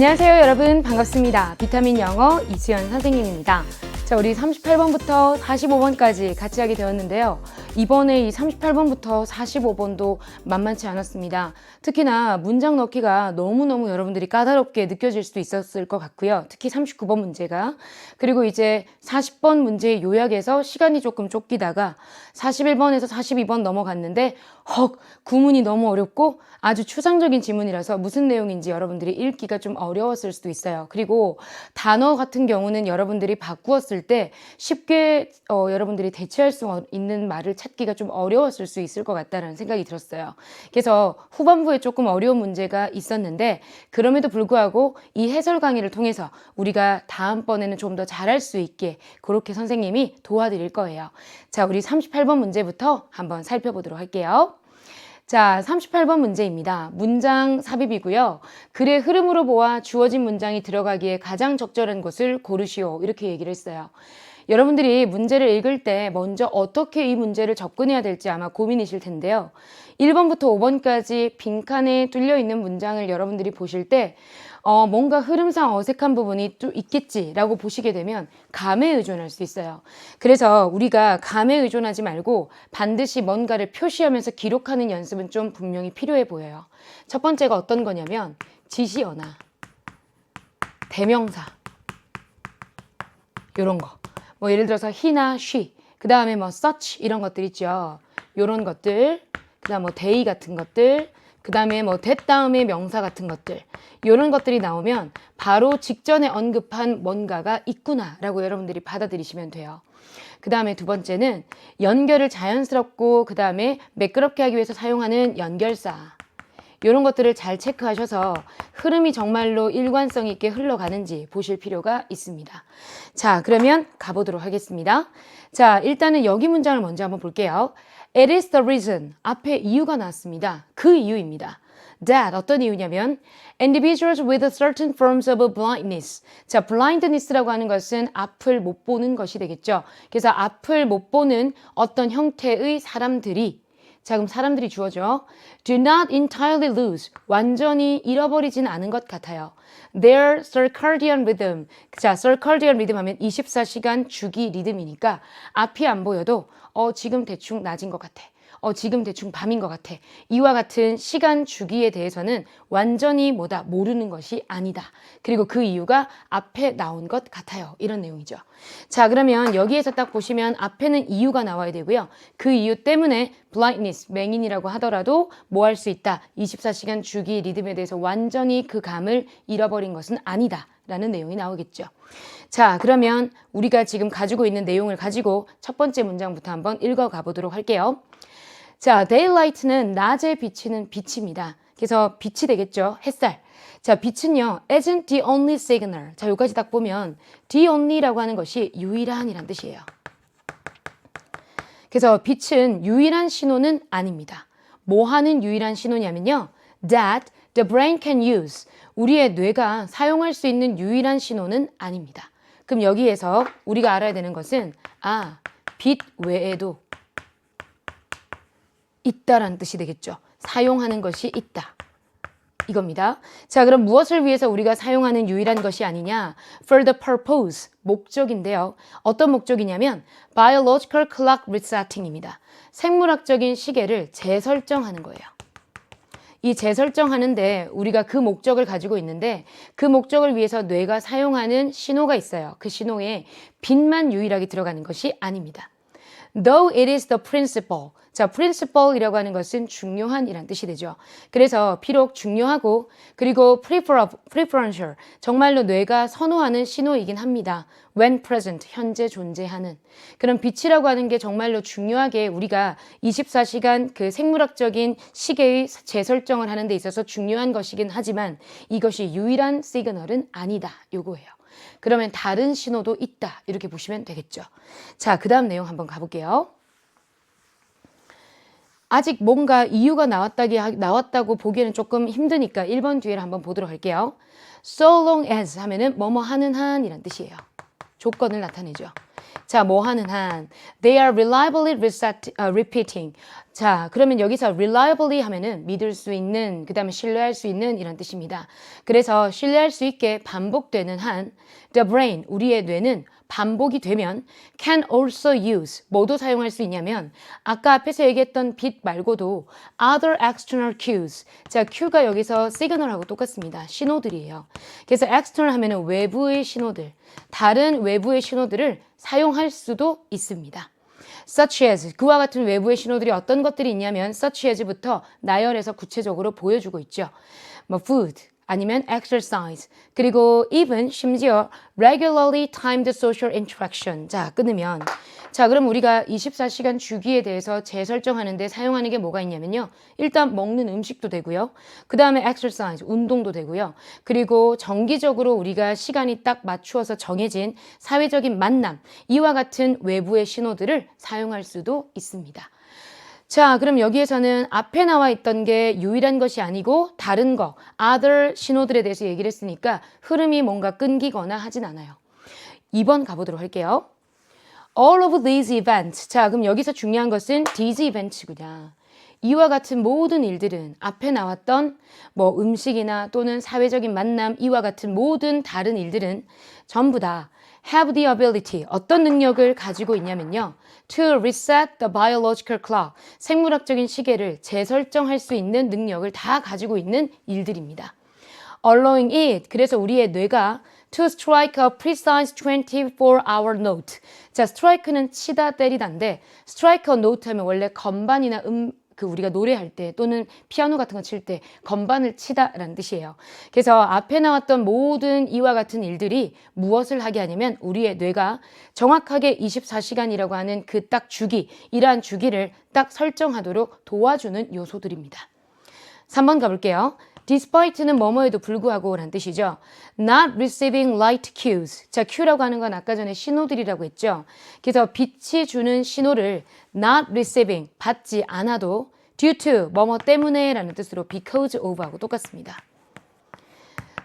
안녕하세요 여러분, 반갑습니다. 비타민 영어 이수연 선생님입니다. 자, 우리 38번부터 45번까지 같이 하게 되었는데요. 이번에 이 38번부터 45번도 만만치 않았습니다. 특히나 문장 넣기가 너무너무 여러분들이 까다롭게 느껴질 수도 있었을 것 같고요. 특히 39번 문제가. 그리고 이제 40번 문제 요약에서 시간이 조금 쫓기다가 41번에서 42번 넘어갔는데 구문이 너무 어렵고 아주 추상적인 지문이라서 무슨 내용인지 여러분들이 읽기가 좀 어려웠을 수도 있어요. 그리고 단어 같은 경우는 여러분들이 바꾸었을 때 쉽게 여러분들이 대체할 수 있는 말을 찾기가 좀 어려웠을 수 있을 것 같다는 생각이 들었어요. 그래서 후반부에 조금 어려운 문제가 있었는데 그럼에도 불구하고 이 해설 강의를 통해서 우리가 다음번에는 좀 더 잘할 수 있게 그렇게 선생님이 도와드릴 거예요. 자, 우리 38번 문제부터 한번 살펴보도록 할게요. 자, 38번 문제입니다. 문장 삽입이고요. 글의 흐름으로 보아 주어진 문장이 들어가기에 가장 적절한 곳을 고르시오. 이렇게 얘기를 했어요. 여러분들이 문제를 읽을 때 먼저 어떻게 이 문제를 접근해야 될지 아마 고민이실 텐데요. 1번부터 5번까지 빈칸에 뚫려 있는 문장을 여러분들이 보실 때 뭔가 흐름상 어색한 부분이 또 있겠지라고 보시게 되면 감에 의존할 수 있어요. 그래서 우리가 감에 의존하지 말고 반드시 뭔가를 표시하면서 기록하는 연습은 좀 분명히 필요해 보여요. 첫 번째가 어떤 거냐면 지시어나 대명사 이런 거. 뭐 예를 들어서 he나 she, 그 다음에 뭐 such 이런 것들 있죠. 이런 것들, 그 다음 뭐 they 같은 것들, 그 다음에 뭐 that 다음에 명사 같은 것들, 이런 것들이 나오면 바로 직전에 언급한 뭔가가 있구나 라고 여러분들이 받아들이시면 돼요. 그 다음에 두 번째는 연결을 자연스럽고 그 다음에 매끄럽게 하기 위해서 사용하는 연결사, 이런 것들을 잘 체크하셔서 흐름이 정말로 일관성 있게 흘러가는지 보실 필요가 있습니다. 자, 그러면 가보도록 하겠습니다. 자, 일단은 여기 문장을 먼저 한번 볼게요. It is the reason. 앞에 이유가 나왔습니다. 그 이유입니다. That 어떤 이유냐면 individuals with certain forms of blindness. 자, blindness라고 하는 것은 앞을 못 보는 것이 되겠죠. 그래서 앞을 못 보는 어떤 형태의 사람들이, 자, 그럼 사람들이 주어져. Do not entirely lose. 완전히 잃어버리진 않은 것 같아요. Their circadian rhythm. 자, circadian rhythm 하면 24시간 주기 리듬이니까 앞이 안 보여도 지금 대충 낮인 것 같아. 지금 대충 밤인 것 같아. 이와 같은 시간 주기에 대해서는 완전히 모르는 것이 아니다. 그리고 그 이유가 앞에 나온 것 같아요. 이런 내용이죠. 자, 그러면 여기에서 딱 보시면 앞에는 이유가 나와야 되고요. 그 이유 때문에 blindness, 맹인이라고 하더라도 뭐 할 수 있다. 24시간 주기 리듬에 대해서 완전히 그 감을 잃어버린 것은 아니다. 라는 내용이 나오겠죠. 자, 그러면 우리가 지금 가지고 있는 내용을 가지고 첫 번째 문장부터 한번 읽어가 보도록 할게요. 자, daylight는 낮에 비치는 빛입니다. 그래서 빛이 되겠죠. 햇살. 자, 빛은요, isn't the only signal. 자, 여기까지 딱 보면 the only라고 하는 것이 유일한이란 뜻이에요. 그래서 빛은 유일한 신호는 아닙니다. 뭐 하는 유일한 신호냐면요, that the brain can use. 우리의 뇌가 사용할 수 있는 유일한 신호는 아닙니다. 그럼 여기에서 우리가 알아야 되는 것은 빛 외에도 있다라는 뜻이 되겠죠. 사용하는 것이 있다. 이겁니다. 자, 그럼 무엇을 위해서 우리가 사용하는 유일한 것이 아니냐? For the purpose, 목적인데요. 어떤 목적이냐면 biological clock resetting입니다. 생물학적인 시계를 재설정하는 거예요. 이 재설정하는데 우리가 그 목적을 가지고 있는데 그 목적을 위해서 뇌가 사용하는 신호가 있어요. 그 신호에 빛만 유일하게 들어가는 것이 아닙니다. Though it is the principle. 자, principle이라고 하는 것은 중요한이란 뜻이 되죠. 그래서 비록 중요하고 그리고 preferential, 정말로 뇌가 선호하는 신호이긴 합니다. When present, 현재 존재하는. 그럼 빛이라고 하는 게 정말로 중요하게 우리가 24시간 그 생물학적인 시계의 재설정을 하는 데 있어서 중요한 것이긴 하지만 이것이 유일한 시그널은 아니다. 요거예요. 그러면 다른 신호도 있다. 이렇게 보시면 되겠죠. 자, 그 다음 내용 한번 가볼게요. 아직 뭔가 이유가 나왔다고 보기에는 조금 힘드니까 1번 뒤를 한번 보도록 할게요. So long as 하면은 뭐뭐 하는 한 이란 뜻이에요. 조건을 나타내죠. 자, 뭐 하는 한. They are reliably repeating. 자, 그러면 여기서 reliably 하면은 믿을 수 있는, 그 다음에 신뢰할 수 있는 이런 뜻입니다. 그래서 신뢰할 수 있게 반복되는 한 the brain, 우리의 뇌는 반복이 되면 can also use, 뭐도 사용할 수 있냐면 아까 앞에서 얘기했던 빛 말고도 other external cues. 자, cue가 여기서 signal하고 똑같습니다. 신호들이에요. 그래서 external 하면은 외부의 신호들, 다른 외부의 신호들을 사용할 수도 있습니다. such as, 그와 같은 외부의 신호들이 어떤 것들이 있냐면 such as부터 나열해서 구체적으로 보여주고 있죠. 뭐 food, 아니면 exercise, 그리고 even 심지어 regularly timed social interaction. 자, 끊으면 자, 그럼 우리가 24시간 주기에 대해서 재설정하는데 사용하는 게 뭐가 있냐면요. 일단 먹는 음식도 되고요. 그 다음에 exercise, 운동도 되고요. 그리고 정기적으로 우리가 시간이 딱 맞추어서 정해진 사회적인 만남, 이와 같은 외부의 신호들을 사용할 수도 있습니다. 자, 그럼 여기에서는 앞에 나와 있던 게 유일한 것이 아니고 다른 거, other 신호들에 대해서 얘기를 했으니까 흐름이 뭔가 끊기거나 하진 않아요. 2번 가보도록 할게요. All of these events. 자, 그럼 여기서 중요한 것은 these events구나. 이와 같은 모든 일들은 앞에 나왔던 뭐 음식이나 또는 사회적인 만남, 이와 같은 모든 다른 일들은 전부 다 have the ability, 어떤 능력을 가지고 있냐면요. to reset the biological clock, 생물학적인 시계를 재설정할 수 있는 능력을 다 가지고 있는 일들입니다. allowing it, 그래서 우리의 뇌가 to strike a precise 24-hour note. 자, strike는 치다 때리다인데 strike a note 하면 원래 건반이나 우리가 노래할 때 또는 피아노 같은 거 칠 때 건반을 치다라는 뜻이에요. 그래서 앞에 나왔던 모든 이와 같은 일들이 무엇을 하게 하냐면 우리의 뇌가 정확하게 24시간이라고 하는 그 딱 주기, 이러한 주기를 딱 설정하도록 도와주는 요소들입니다. 3번 가볼게요. Despite는 뭐뭐에도 불구하고 라는 뜻이죠. Not receiving light cues. 자, cue라고 하는 건 아까 전에 신호들이라고 했죠. 그래서 빛이 주는 신호를 not receiving, 받지 않아도 due to, 뭐뭐 때문에 라는 뜻으로 because of 하고 똑같습니다.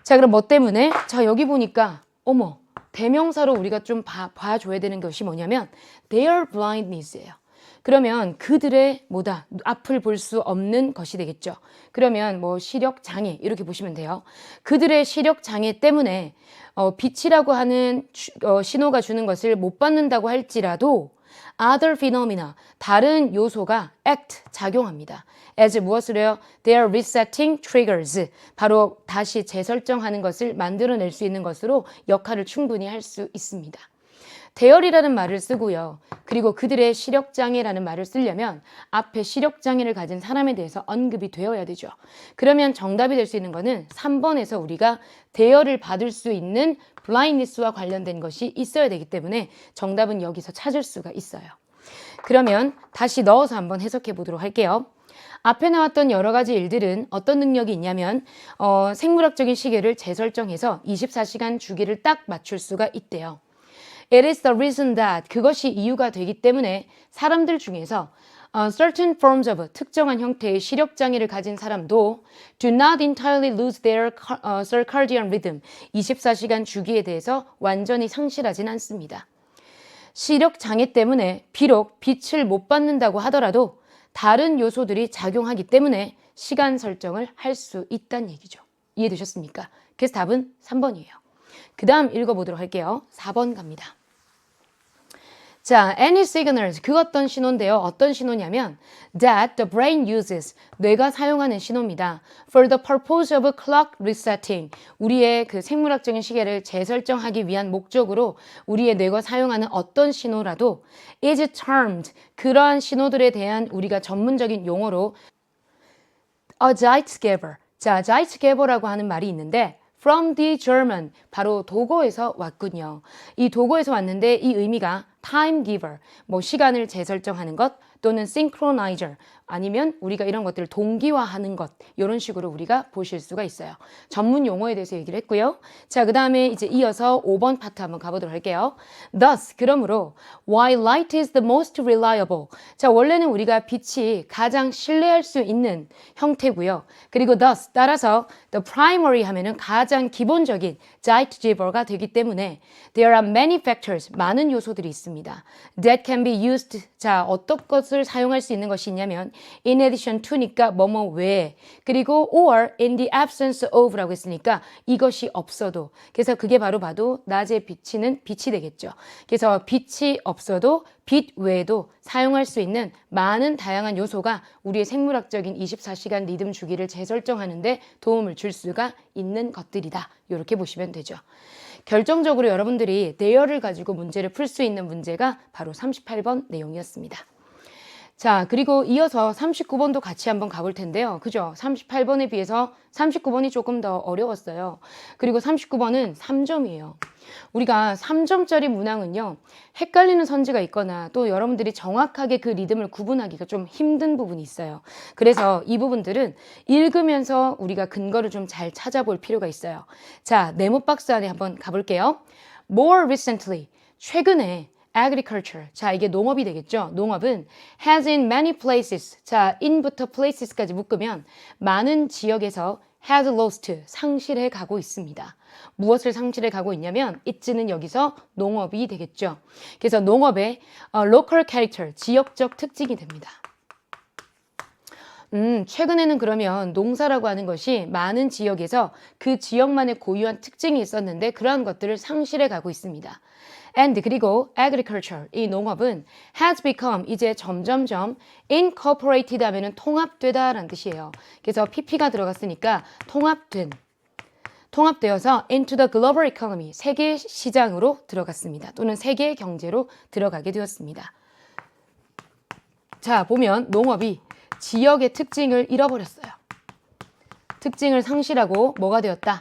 자, 그럼 뭐 때문에? 자, 여기 보니까 어머, 대명사로 우리가 좀 봐줘야 되는 것이 뭐냐면 their blindness예요. 그러면 그들의 뭐다? 앞을 볼 수 없는 것이 되겠죠. 그러면 뭐 시력 장애 이렇게 보시면 돼요. 그들의 시력 장애 때문에 빛이라고 하는 신호가 주는 것을 못 받는다고 할지라도 other phenomena, 다른 요소가 act, 작용합니다. as 무엇을 해요? They are resetting triggers. 바로 다시 재설정하는 것을 만들어낼 수 있는 것으로 역할을 충분히 할 수 있습니다. 대열이라는 말을 쓰고요. 그리고 그들의 시력장애라는 말을 쓰려면 앞에 시력장애를 가진 사람에 대해서 언급이 되어야 되죠. 그러면 정답이 될 수 있는 거는 3번에서 우리가 대열을 받을 수 있는 블라인드니스와 관련된 것이 있어야 되기 때문에 정답은 여기서 찾을 수가 있어요. 그러면 다시 넣어서 한번 해석해 보도록 할게요. 앞에 나왔던 여러 가지 일들은 어떤 능력이 있냐면 생물학적인 시계를 재설정해서 24시간 주기를 딱 맞출 수가 있대요. It is the reason that, 그것이 이유가 되기 때문에 사람들 중에서 certain forms of, 특정한 형태의 시력장애를 가진 사람도 do not entirely lose their circadian rhythm, 24시간 주기에 대해서 완전히 상실하진 않습니다. 시력장애 때문에 비록 빛을 못 받는다고 하더라도 다른 요소들이 작용하기 때문에 시간 설정을 할 수 있다는 얘기죠. 이해되셨습니까? 그래서 답은 3번이에요. 그 다음 읽어보도록 할게요. 4번 갑니다. 자, any signals, 그 어떤 신호인데요. 어떤 신호냐면 that the brain uses, 뇌가 사용하는 신호입니다. For the purpose of clock resetting, 우리의 그 생물학적인 시계를 재설정하기 위한 목적으로 우리의 뇌가 사용하는 어떤 신호라도 is termed, 그러한 신호들에 대한 우리가 전문적인 용어로 a Zeitgeber, 자, Zeitgeber라고 하는 말이 있는데 from the German, 바로 도고에서 왔군요. 이 도고에서 왔는데 이 의미가 time giver, 뭐 시간을 재설정하는 것 또는 synchronizer 아니면 우리가 이런 것들을 동기화하는 것 이런 식으로 우리가 보실 수가 있어요. 전문 용어에 대해서 얘기를 했고요. 자, 그 다음에 이제 이어서 5번 파트 한번 가보도록 할게요. Thus, 그러므로 why light is the most reliable. 자, 원래는 우리가 빛이 가장 신뢰할 수 있는 형태고요. 그리고 thus, 따라서 the primary 하면은 가장 기본적인 zeitgeber가 되기 때문에 there are many factors, 많은 요소들이 있습니다. that can be used. 자, 어떤 것을 사용할 수 있는 것이 있냐면 in addition to니까 뭐뭐 외에 그리고 or in the absence of라고 했으니까 이것이 없어도 그래서 그게 바로 봐도 낮에 비치는 빛이 되겠죠. 그래서 빛이 없어도 빛 외에도 사용할 수 있는 많은 다양한 요소가 우리의 생물학적인 24시간 리듬 주기를 재설정하는 데 도움을 줄 수가 있는 것들이다. 이렇게 보시면 되죠. 결정적으로 여러분들이 대열을 가지고 문제를 풀 수 있는 문제가 바로 38번 내용이었습니다. 자, 그리고 이어서 39번도 같이 한번 가볼 텐데요. 그죠? 38번에 비해서 39번이 조금 더 어려웠어요. 그리고 39번은 3점이에요. 우리가 3점짜리 문항은요, 헷갈리는 선지가 있거나 또 여러분들이 정확하게 그 리듬을 구분하기가 좀 힘든 부분이 있어요. 그래서 이 부분들은 읽으면서 우리가 근거를 좀 잘 찾아볼 필요가 있어요. 자, 네모 박스 안에 한번 가볼게요. More recently, 최근에 agriculture. 자, 이게 농업이 되겠죠. 농업은 has in many places. 자, in부터 places까지 묶으면 많은 지역에서 has lost, 상실해 가고 있습니다. 무엇을 상실해 가고 있냐면 it는 여기서 농업이 되겠죠. 그래서 농업의 local character, 지역적 특징이 됩니다. 최근에는 그러면 농사라고 하는 것이 많은 지역에서 그 지역만의 고유한 특징이 있었는데 그러한 것들을 상실해 가고 있습니다. And 그리고 agriculture, 이 농업은 has become, 이제 점점점 incorporated 하면은 통합되다 라는 뜻이에요. 그래서 pp가 들어갔으니까 통합되어서 into the global economy, 세계 시장으로 들어갔습니다. 또는 세계 경제로 들어가게 되었습니다. 자, 보면 농업이 지역의 특징을 잃어버렸어요. 특징을 상실하고 뭐가 되었다?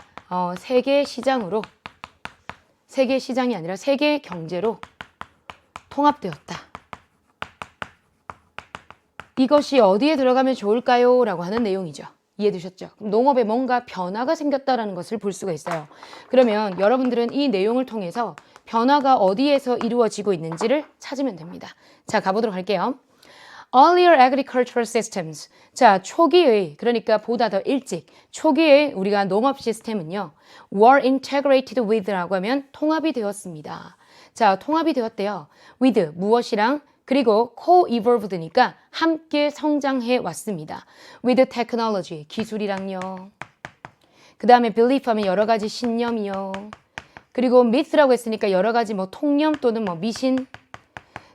세계 시장으로, 세계 시장이 아니라 세계 경제로 통합되었다. 이것이 어디에 들어가면 좋을까요? 라고 하는 내용이죠. 이해되셨죠? 농업에 뭔가 변화가 생겼다는 것을 볼 수가 있어요. 그러면 여러분들은 이 내용을 통해서 변화가 어디에서 이루어지고 있는지를 찾으면 됩니다. 자, 가보도록 할게요. Earlier agricultural systems. 자, 초기의, 그러니까 보다 더 일찍, 초기의 우리가 농업 시스템은요, were integrated with라고 하면 통합이 되었습니다. 자, 통합이 되었대요. with, 무엇이랑, 그리고 co-evolved니까 함께 성장해 왔습니다. with technology, 기술이랑요. 그 다음에 belief 하면 여러 가지 신념이요. 그리고 myth라고 했으니까 여러 가지 뭐 통념 또는 뭐 미신.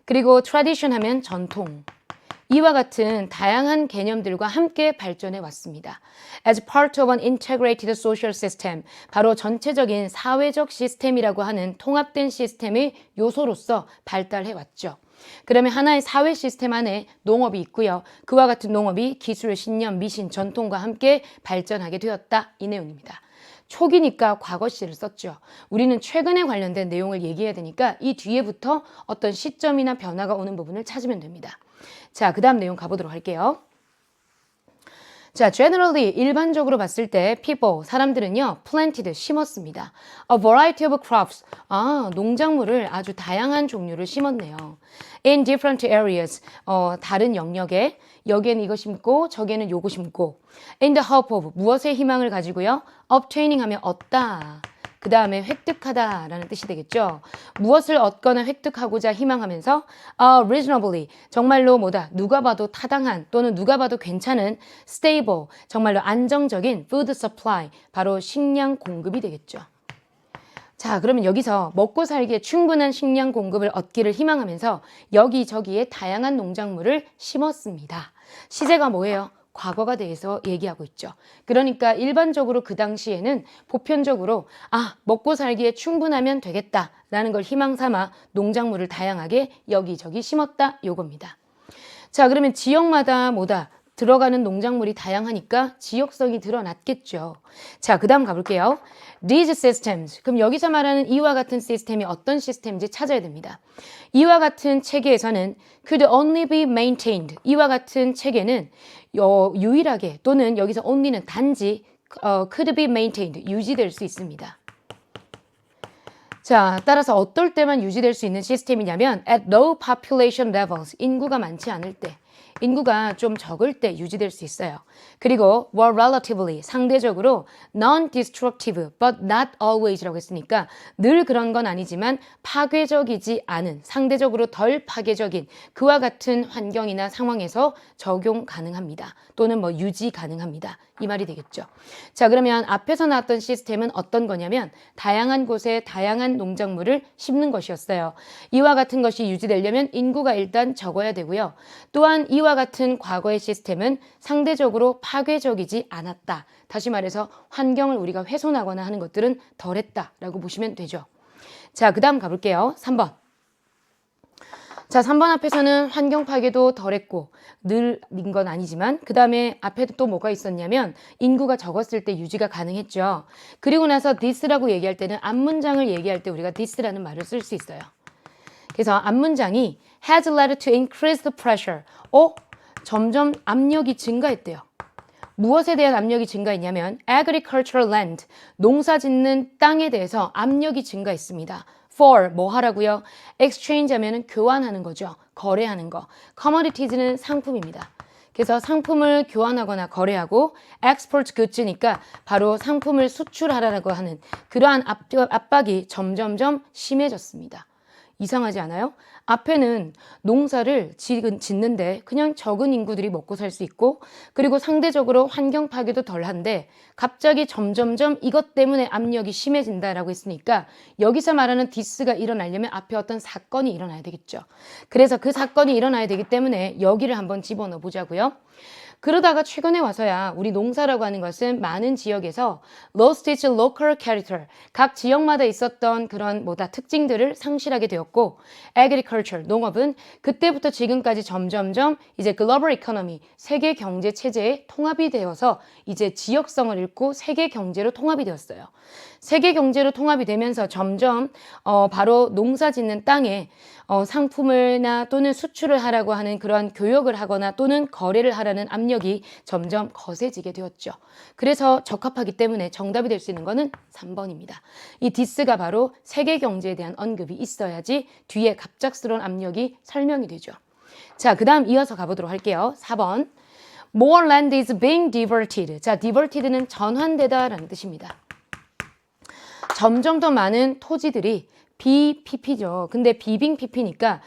그리고 tradition 하면 전통. 이와 같은 다양한 개념들과 함께 발전해 왔습니다. As part of an integrated social system, 바로 전체적인 사회적 시스템이라고 하는 통합된 시스템의 요소로서 발달해 왔죠. 그러면 하나의 사회 시스템 안에 농업이 있고요. 그와 같은 농업이 기술, 신념, 미신, 전통과 함께 발전하게 되었다. 이 내용입니다. 초기니까 과거 시를 썼죠. 우리는 최근에 관련된 내용을 얘기해야 되니까 이 뒤에부터 어떤 시점이나 변화가 오는 부분을 찾으면 됩니다. 자, 그 다음 내용 가보도록 할게요. 자, generally, 일반적으로 봤을 때 people, 사람들은요, planted, 심었습니다. A variety of crops, 농작물을 아주 다양한 종류를 심었네요. In different areas, 다른 영역에, 여기에는 이거 심고, 저기에는 요거 심고. In the hope of, 무엇의 희망을 가지고요? obtaining 하면 얻다. 그 다음에 획득하다 라는 뜻이 되겠죠. 무엇을 얻거나 획득하고자 희망하면서 reasonably, 정말로 뭐다, 누가 봐도 타당한 또는 누가 봐도 괜찮은 stable, 정말로 안정적인 food supply, 바로 식량 공급이 되겠죠. 자, 그러면 여기서 먹고 살기에 충분한 식량 공급을 얻기를 희망하면서 여기저기에 다양한 농작물을 심었습니다. 시제가 뭐예요? 과거가 대해서 얘기하고 있죠. 그러니까 일반적으로 그 당시에는 보편적으로 먹고 살기에 충분하면 되겠다라는 걸 희망 삼아 농작물을 다양하게 여기저기 심었다 요겁니다. 자, 그러면 지역마다 뭐다? 들어가는 농작물이 다양하니까 지역성이 드러났겠죠. 자, 그 다음 가볼게요. These systems. 그럼 여기서 말하는 이와 같은 시스템이 어떤 시스템인지 찾아야 됩니다. 이와 같은 체계에서는 could only be maintained. 이와 같은 체계는 유일하게 또는 여기서 only는 단지 could be maintained. 유지될 수 있습니다. 자, 따라서 어떨 때만 유지될 수 있는 시스템이냐면 at low population levels. 인구가 많지 않을 때. 인구가 좀 적을 때 유지될 수 있어요. 그리고 were relatively 상대적으로 non-destructive but not always라고 했으니까 늘 그런 건 아니지만 파괴적이지 않은 상대적으로 덜 파괴적인 그와 같은 환경이나 상황에서 적용 가능합니다. 또는 뭐 유지 가능합니다. 이 말이 되겠죠. 자, 그러면 앞에서 나왔던 시스템은 어떤 거냐면 다양한 곳에 다양한 농작물을 심는 것이었어요. 이와 같은 것이 유지되려면 인구가 일단 적어야 되고요. 또한 이와 같은 과거의 시스템은 상대적으로 파괴적이지 않았다. 다시 말해서 환경을 우리가 훼손하거나 하는 것들은 덜했다라고 보시면 되죠. 자, 그 다음 가볼게요. 3번. 자, 3번 앞에서는 환경 파괴도 덜했고 늘인 건 아니지만 그 다음에 앞에도 또 뭐가 있었냐면 인구가 적었을 때 유지가 가능했죠. 그리고 나서 this라고 얘기할 때는 앞문장을 얘기할 때 우리가 this라는 말을 쓸 수 있어요. 그래서 앞문장이 has led to increased pressure. 점점 압력이 증가했대요. 무엇에 대한 압력이 증가했냐면 agricultural land, 농사 짓는 땅에 대해서 압력이 증가했습니다. for, 뭐 하라고요? exchange 하면은 교환하는 거죠. 거래하는 거. commodities는 상품입니다. 그래서 상품을 교환하거나 거래하고 export goods니까 바로 상품을 수출하라고 하는 그러한 압박이 점점점 심해졌습니다. 이상하지 않아요? 앞에는 농사를 짓는데 그냥 적은 인구들이 먹고 살 수 있고 그리고 상대적으로 환경 파괴도 덜한데 갑자기 점점점 이것 때문에 압력이 심해진다라고 했으니까 여기서 말하는 디스가 일어나려면 앞에 어떤 사건이 일어나야 되겠죠. 그래서 그 사건이 일어나야 되기 때문에 여기를 한번 집어넣어 보자고요. 그러다가 최근에 와서야 우리 농사라고 하는 것은 많은 지역에서 lost its local character, 각 지역마다 있었던 그런 특징들을 상실하게 되었고 agriculture, 농업은 그때부터 지금까지 점점점 이제 global economy, 세계 경제 체제에 통합이 되어서 이제 지역성을 잃고 세계 경제로 통합이 되었어요. 세계 경제로 통합이 되면서 점점 바로 농사 짓는 땅에 상품을나 또는 수출을 하라고 하는 그런 교역을 하거나 또는 거래를 하라는 압력이 점점 거세지게 되었죠. 그래서 적합하기 때문에 정답이 될 수 있는 거는 3번입니다. 이 디스가 바로 세계 경제에 대한 언급이 있어야지 뒤에 갑작스러운 압력이 설명이 되죠. 자, 그 다음 이어서 가보도록 할게요. 4번. More land is being diverted. 자, diverted는 전환되다라는 뜻입니다. 점점 더 많은 토지들이 BPP죠. 근데 비빙 PP니까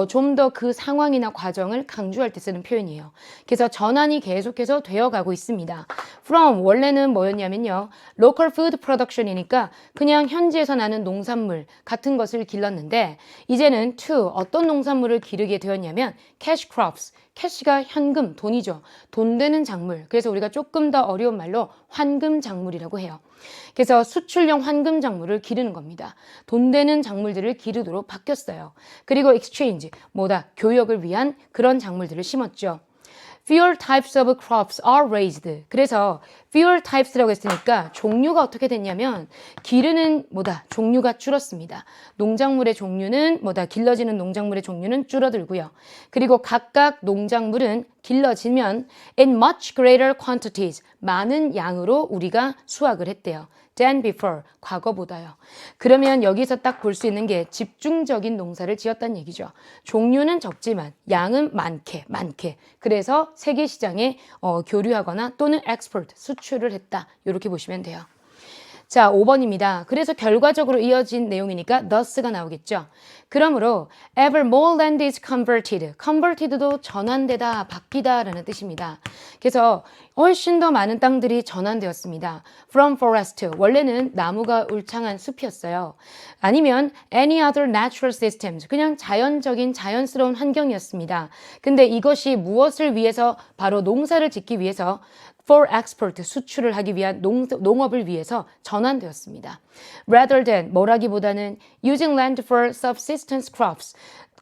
좀 더 그 상황이나 과정을 강조할 때 쓰는 표현이에요. 그래서 전환이 계속해서 되어가고 있습니다. From 원래는 뭐였냐면요. Local food production이니까 그냥 현지에서 나는 농산물 같은 것을 길렀는데 이제는 to 어떤 농산물을 기르게 되었냐면 cash crops. 캐시가 현금, 돈이죠. 돈 되는 작물. 그래서 우리가 조금 더 어려운 말로 환금 작물이라고 해요. 그래서 수출용 환금 작물을 기르는 겁니다. 돈 되는 작물들을 기르도록 바뀌었어요. 그리고 exchange, 교역을 위한 그런 작물들을 심었죠. Fewer types of crops are raised. 그래서 fewer types라고 했으니까 종류가 어떻게 됐냐면 기르는 종류가 줄었습니다. 농작물의 종류는 길러지는 농작물의 종류는 줄어들고요. 그리고 각각 농작물은 길러지면 in much greater quantities 많은 양으로 우리가 수확을 했대요. than before 과거보다요. 그러면 여기서 딱 볼 수 있는 게 집중적인 농사를 지었다는 얘기죠. 종류는 적지만 양은 많게. 그래서 세계 시장에 교류하거나 또는 export 수출을 했다. 이렇게 보시면 돼요. 자, 5번입니다. 그래서 결과적으로 이어진 내용이니까 thus가 나오겠죠. 그러므로 ever more land is converted. converted도 전환되다, 바뀌다 라는 뜻입니다. 그래서 훨씬 더 많은 땅들이 전환되었습니다. from forest. 원래는 나무가 울창한 숲이었어요. 아니면 any other natural systems. 그냥 자연스러운 환경이었습니다. 근데 이것이 무엇을 위해서 바로 농사를 짓기 위해서 for export, 수출을 하기 위한 농업을 위해서 전환되었습니다. Rather than, 뭐라기보다는 using land for subsistence crops,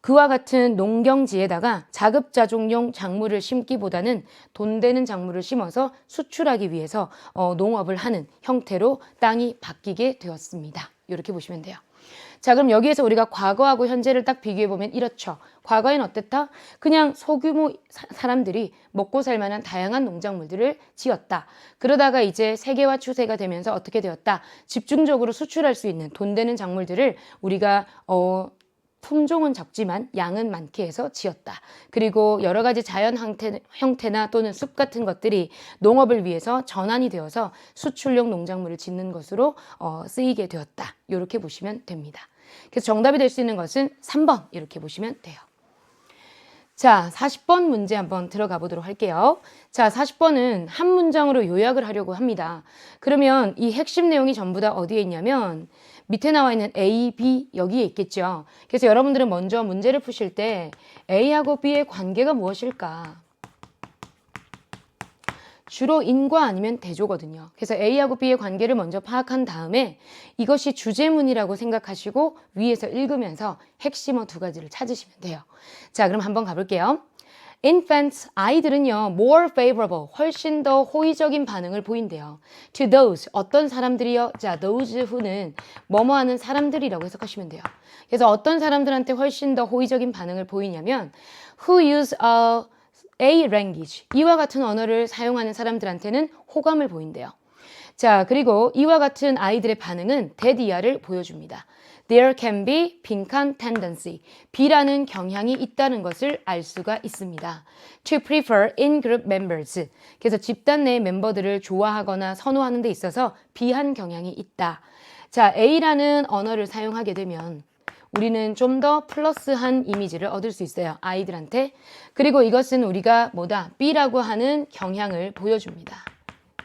그와 같은 농경지에다가 자급자족용 작물을 심기보다는 돈 되는 작물을 심어서 수출하기 위해서 농업을 하는 형태로 땅이 바뀌게 되었습니다. 이렇게 보시면 돼요. 자, 그럼 여기에서 우리가 과거하고 현재를 딱 비교해보면 이렇죠. 과거에는 어땠다? 그냥 소규모 사람들이 먹고 살 만한 다양한 농작물들을 지었다. 그러다가 이제 세계화 추세가 되면서 어떻게 되었다? 집중적으로 수출할 수 있는 돈 되는 작물들을 우리가 품종은 적지만 양은 많게 해서 지었다. 그리고 여러 가지 자연 형태나 또는 숲 같은 것들이 농업을 위해서 전환이 되어서 수출용 농작물을 짓는 것으로 쓰이게 되었다. 이렇게 보시면 됩니다. 그래서 정답이 될 수 있는 것은 3번 이렇게 보시면 돼요. 자, 40번 문제 한번 들어가 보도록 할게요. 자, 40번은 한 문장으로 요약을 하려고 합니다. 그러면 이 핵심 내용이 전부 다 어디에 있냐면 밑에 나와 있는 A, B 여기에 있겠죠. 그래서 여러분들은 먼저 문제를 푸실 때 A하고 B의 관계가 무엇일까? 주로 인과 아니면 대조거든요. 그래서 A하고 B의 관계를 먼저 파악한 다음에 이것이 주제문이라고 생각하시고 위에서 읽으면서 핵심어 2가지를 찾으시면 돼요. 자, 그럼 한번 가볼게요. Infants, 아이들은요, more favorable, 훨씬 더 호의적인 반응을 보인대요. To those, 어떤 사람들이요? 자, those who는 뭐뭐 하는 사람들이라고 해석하시면 돼요. 그래서 어떤 사람들한테 훨씬 더 호의적인 반응을 보이냐면 who use a language, 이와 같은 언어를 사용하는 사람들한테는 호감을 보인대요. 자, 그리고 이와 같은 아이들의 반응은 that 이하를 보여줍니다. There can be 빈칸 tendency, B라는 경향이 있다는 것을 알 수가 있습니다. To prefer in-group members, 그래서 집단 내 멤버들을 좋아하거나 선호하는 데 있어서 비한 경향이 있다. 자, A라는 언어를 사용하게 되면 우리는 좀 더 플러스한 이미지를 얻을 수 있어요. 아이들한테. 그리고 이것은 우리가 뭐다? B라고 하는 경향을 보여줍니다.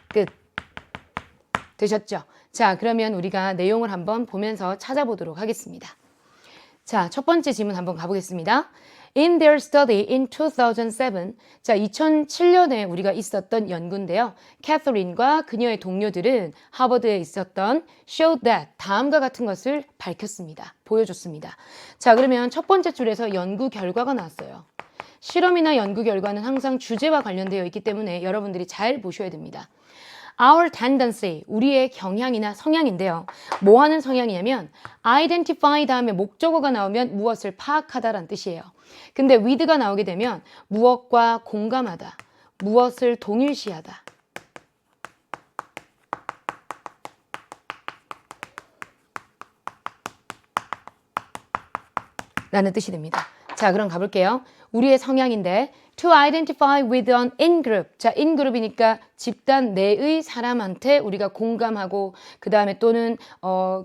끝. 되셨죠? 자, 그러면 우리가 내용을 한번 보면서 찾아보도록 하겠습니다. 자, 첫 번째 질문 한번 가보겠습니다. In their study in 2007, 자, 2007년에 우리가 있었던 연구인데요. 캐서린과 그녀의 동료들은 하버드에 있었던 showed that, 다음과 같은 것을 밝혔습니다. 보여줬습니다. 자, 그러면 첫 번째 줄에서 연구 결과가 나왔어요. 실험이나 연구 결과는 항상 주제와 관련되어 있기 때문에 여러분들이 잘 보셔야 됩니다. Our tendency, 우리의 경향이나 성향인데요. 뭐 하는 성향이냐면 identify 다음에 목적어가 나오면 무엇을 파악하다라는 뜻이에요. 근데 with가 나오게 되면 무엇과 공감하다, 무엇을 동일시하다. 라는 뜻이 됩니다. 자, 그럼 가볼게요. 우리의 성향인데 to identify with an in-group. 자, in-group이니까 집단 내의 사람한테 우리가 공감하고 그 다음에 또는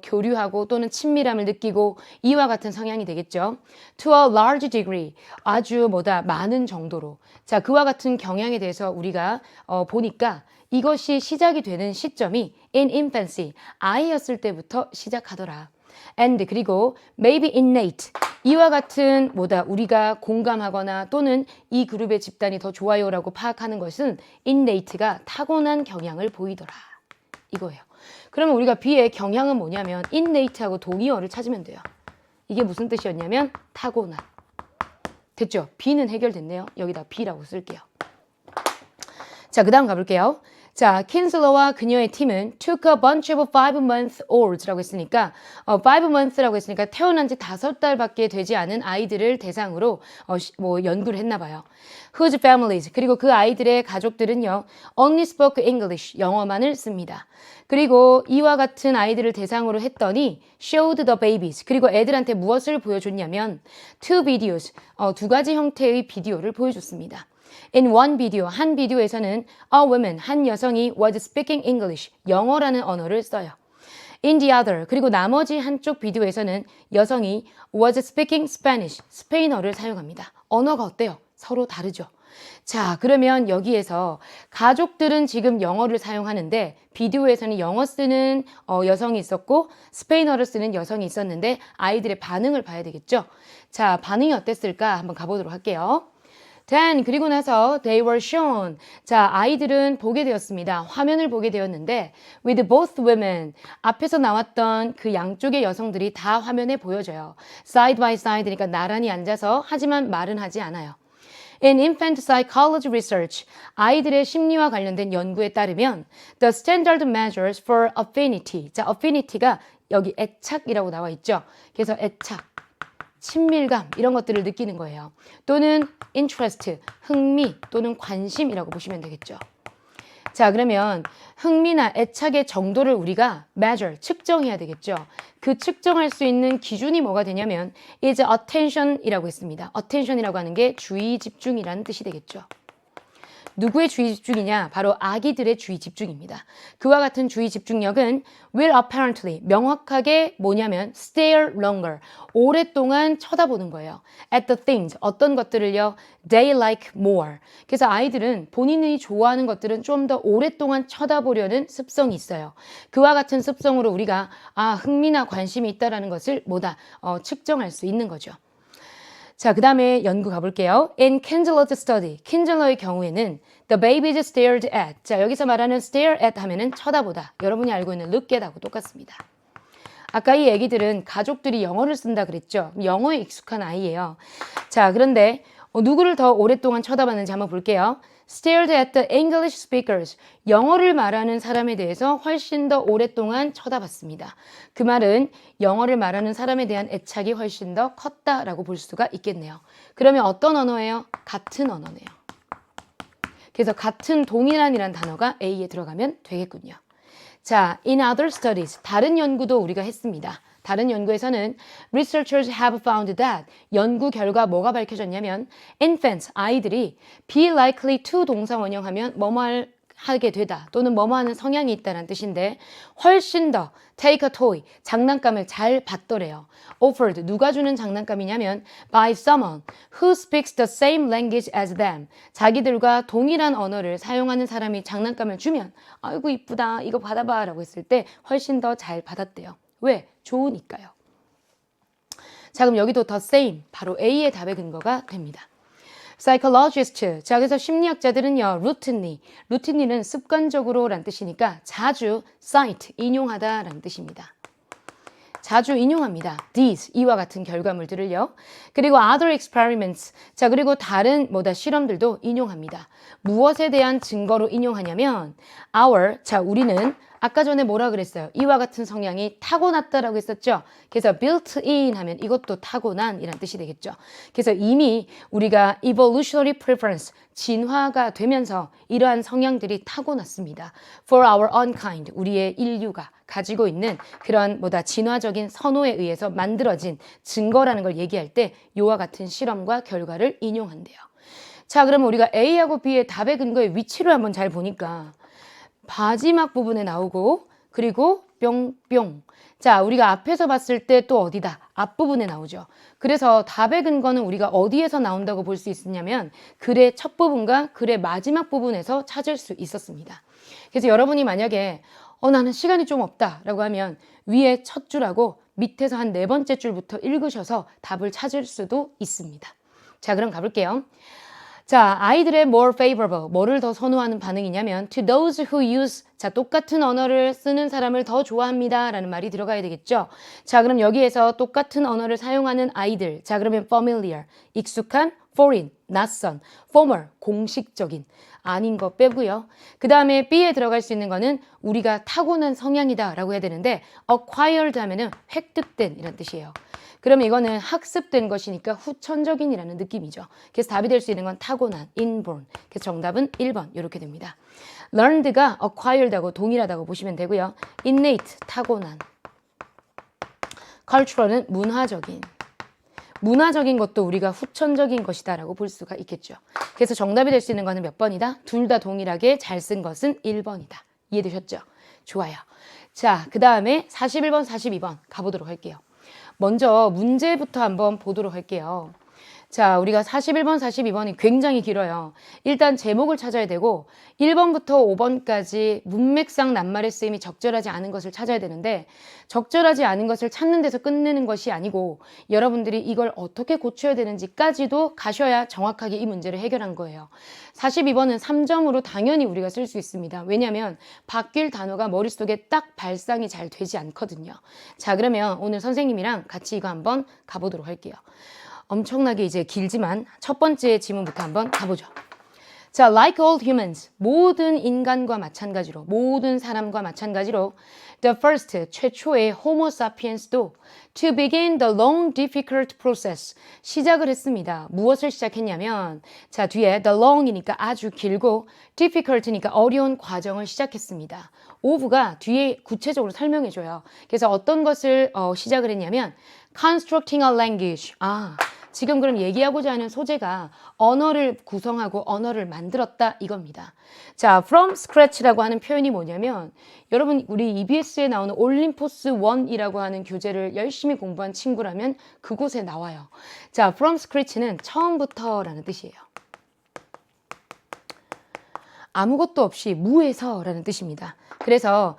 교류하고 또는 친밀함을 느끼고 이와 같은 성향이 되겠죠. To a large degree. 아주 많은 정도로. 자, 그와 같은 경향에 대해서 우리가 보니까 이것이 시작이 되는 시점이 in infancy. 아이였을 때부터 시작하더라. And 그리고 maybe innate. 이와 같은 우리가 공감하거나 또는 이 그룹의 집단이 더 좋아요라고 파악하는 것은 innate가 타고난 경향을 보이더라. 이거예요. 그러면 우리가 B의 경향은 뭐냐면 innate하고 동의어를 찾으면 돼요. 이게 무슨 뜻이었냐면 타고난. 됐죠? B는 해결됐네요. 여기다 B라고 쓸게요. 자, 그 다음 가볼게요. 자, 킨슬러와 그녀의 팀은 took a bunch of 5-month-olds라고 했으니까 5months라고 했으니까 태어난 지 5달밖에 되지 않은 아이들을 대상으로 연구를 했나 봐요. Whose families, 그리고 그 아이들의 가족들은요, only spoke English, 영어만을 씁니다. 그리고 이와 같은 아이들을 대상으로 했더니 showed the babies, 그리고 애들한테 무엇을 보여줬냐면 two videos, 2가지 형태의 비디오를 보여줬습니다. In one video, 한 비디오에서는 a woman, 한 여성이 was speaking English, 영어라는 언어를 써요. In the other, 그리고 나머지 한쪽 비디오에서는 여성이 was speaking Spanish, 스페인어를 사용합니다. 언어가 어때요? 서로 다르죠. 자, 그러면 여기에서 가족들은 지금 영어를 사용하는데 비디오에서는 영어 쓰는 여성이 있었고 스페인어를 쓰는 여성이 있었는데 아이들의 반응을 봐야 되겠죠. 자, 반응이 어땠을까 한번 가보도록 할게요. Then 그리고 나서 they were shown. 자, 아이들은 보게 되었습니다. 화면을 보게 되었는데 with both women. 앞에서 나왔던 그 양쪽의 여성들이 다 화면에 보여져요. Side by side니까 나란히 앉아서 하지만 말은 하지 않아요. In infant psychology research, 아이들의 심리와 관련된 연구에 따르면 the standard measures for affinity. 자, affinity가 여기 애착이라고 나와 있죠. 그래서 애착, 친밀감 이런 것들을 느끼는 거예요. 또는 interest, 흥미 또는 관심이라고 보시면 되겠죠. 자, 그러면 흥미나 애착의 정도를 우리가 measure, 측정해야 되겠죠. 그 측정할 수 있는 기준이 뭐가 되냐면 is attention이라고 했습니다. attention이라고 하는 게 주의 집중이라는 뜻이 되겠죠. 누구의 주의 집중이냐? 바로 아기들의 주의 집중입니다. 그와 같은 주의 집중력은 will apparently, 명확하게 뭐냐면 stare longer, 오랫동안 쳐다보는 거예요. at the things, 어떤 것들을요? they like more. 그래서 아이들은 본인이 좋아하는 것들은 좀 더 오랫동안 쳐다보려는 습성이 있어요. 그와 같은 습성으로 우리가 흥미나 관심이 있다는 것을 측정할 수 있는 거죠. 자, 그 다음에 연구 가볼게요. In Kindler's study, 킨즐러의 경우에는 the babies stared at. 자, 여기서 말하는 stare at 하면은 쳐다보다. 여러분이 알고 있는 look at하고 똑같습니다. 아까 이 애기들은 가족들이 영어를 쓴다 그랬죠. 영어에 익숙한 아이예요. 자, 그런데 누구를 더 오랫동안 쳐다봤는지 한번 볼게요. Stared at the English speakers. 영어를 말하는 사람에 대해서 훨씬 더 오랫동안 쳐다봤습니다. 그 말은 영어를 말하는 사람에 대한 애착이 훨씬 더 컸다라고 볼 수가 있겠네요. 그러면 어떤 언어예요? 같은 언어네요. 그래서 같은 동일한이란 단어가 A에 들어가면 되겠군요. 자, in other studies, 다른 연구도 우리가 했습니다. 다른 연구에서는 researchers have found that 연구 결과 뭐가 밝혀졌냐면 infants, 아이들이 be likely to 동사 원형하면 뭐뭐 하게 되다 또는 뭐뭐 하는 성향이 있다는 뜻인데 훨씬 더 take a toy, 장난감을 잘 받더래요. offered, 누가 주는 장난감이냐면 by someone who speaks the same language as them. 자기들과 동일한 언어를 사용하는 사람이 장난감을 주면 아이고 이쁘다 이거 받아봐 라고 했을 때 훨씬 더 잘 받았대요. 왜? 좋으니까요. 자, 그럼 여기도 the same, 바로 A의 답의 근거가 됩니다. psychologist, 자, 그래서 심리학자들은요, routinely는 습관적으로 라는 뜻이니까 자주 cite, 인용하다 라는 뜻입니다. 자주 인용합니다. these, 이와 같은 결과물들을요. 그리고 other experiments, 자, 그리고 다른 실험들도 인용합니다. 무엇에 대한 증거로 인용하냐면 our, 자, 우리는 아까 전에 뭐라 그랬어요? 이와 같은 성향이 타고났다라고 했었죠? 그래서 built in 하면 이것도 타고난 이란 뜻이 되겠죠. 그래서 이미 우리가 evolutionary preference, 진화가 되면서 이러한 성향들이 타고났습니다. For our own kind, 우리의 인류가 가지고 있는 그런 진화적인 선호에 의해서 만들어진 증거라는 걸 얘기할 때 이와 같은 실험과 결과를 인용한대요. 자, 그러면 우리가 A하고 B의 답의 근거의 위치를 한번 잘 보니까 마지막 부분에 나오고 그리고 뿅뿅. 자, 우리가 앞에서 봤을 때 또 어디다? 앞부분에 나오죠. 그래서 답의 근거는 우리가 어디에서 나온다고 볼 수 있었냐면 글의 첫 부분과 글의 마지막 부분에서 찾을 수 있었습니다. 그래서 여러분이 만약에 나는 시간이 좀 없다 라고 하면 위에 첫 줄하고 밑에서 한 4번째 줄부터 읽으셔서 답을 찾을 수도 있습니다. 자, 그럼 가볼게요. 자, 아이들의 more favorable, 뭐를 더 선호하는 반응이냐면 to those who use, 자, 똑같은 언어를 쓰는 사람을 더 좋아합니다 라는 말이 들어가야 되겠죠. 자, 그럼 여기에서 똑같은 언어를 사용하는 아이들, 자, 그러면 familiar, 익숙한, foreign, 낯선, formal, 공식적인, 아닌 거 빼고요. 그 다음에 B에 들어갈 수 있는 거는 우리가 타고난 성향이다 라고 해야 되는데 acquired 하면은 획득된 이란 뜻이에요. 그러면 이거는 학습된 것이니까 후천적인이라는 느낌이죠. 그래서 답이 될 수 있는 건 타고난, inborn. 그래서 정답은 1번 이렇게 됩니다. learned가 acquired하고 동일하다고 보시면 되고요. innate, 타고난. cultural은 문화적인. 문화적인 것도 우리가 후천적인 것이다 라고 볼 수가 있겠죠. 그래서 정답이 될 수 있는 거는 몇 번이다? 둘 다 동일하게 잘 쓴 것은 1번이다. 이해되셨죠? 좋아요. 자, 그 다음에 41번, 42번 가보도록 할게요. 먼저 문제부터 한번 보도록 할게요. 자, 우리가 41번, 42번이 굉장히 길어요. 일단 제목을 찾아야 되고 1번부터 5번까지 문맥상 낱말의 쓰임이 적절하지 않은 것을 찾아야 되는데 적절하지 않은 것을 찾는 데서 끝내는 것이 아니고 여러분들이 이걸 어떻게 고쳐야 되는지까지도 가셔야 정확하게 이 문제를 해결한 거예요. 42번은 3점으로 당연히 우리가 쓸 수 있습니다. 왜냐하면 바뀔 단어가 머릿속에 딱 발상이 잘 되지 않거든요. 자, 그러면 오늘 선생님이랑 같이 이거 한번 가보도록 할게요. 엄청나게 이제 길지만 첫 번째 지문부터 한번 가보죠. 자, like all humans, 모든 인간과 마찬가지로, 모든 사람과 마찬가지로 the first, 최초의 Homo sapiens도 to begin the long, difficult process, 시작을 했습니다. 무엇을 시작했냐면 자, 뒤에 the long이니까 아주 길고 difficult니까 어려운 과정을 시작했습니다. of가 뒤에 구체적으로 설명해줘요. 그래서 어떤 것을 시작을 했냐면 constructing a language, 지금 그럼 얘기하고자 하는 소재가 언어를 구성하고 언어를 만들었다 이겁니다. 자, from scratch라고 하는 표현이 뭐냐면 여러분 우리 EBS에 나오는 올림포스 1이라고 하는 교재를 열심히 공부한 친구라면 그곳에 나와요. 자, from scratch는 처음부터라는 뜻이에요. 아무것도 없이 무에서라는 뜻입니다. 그래서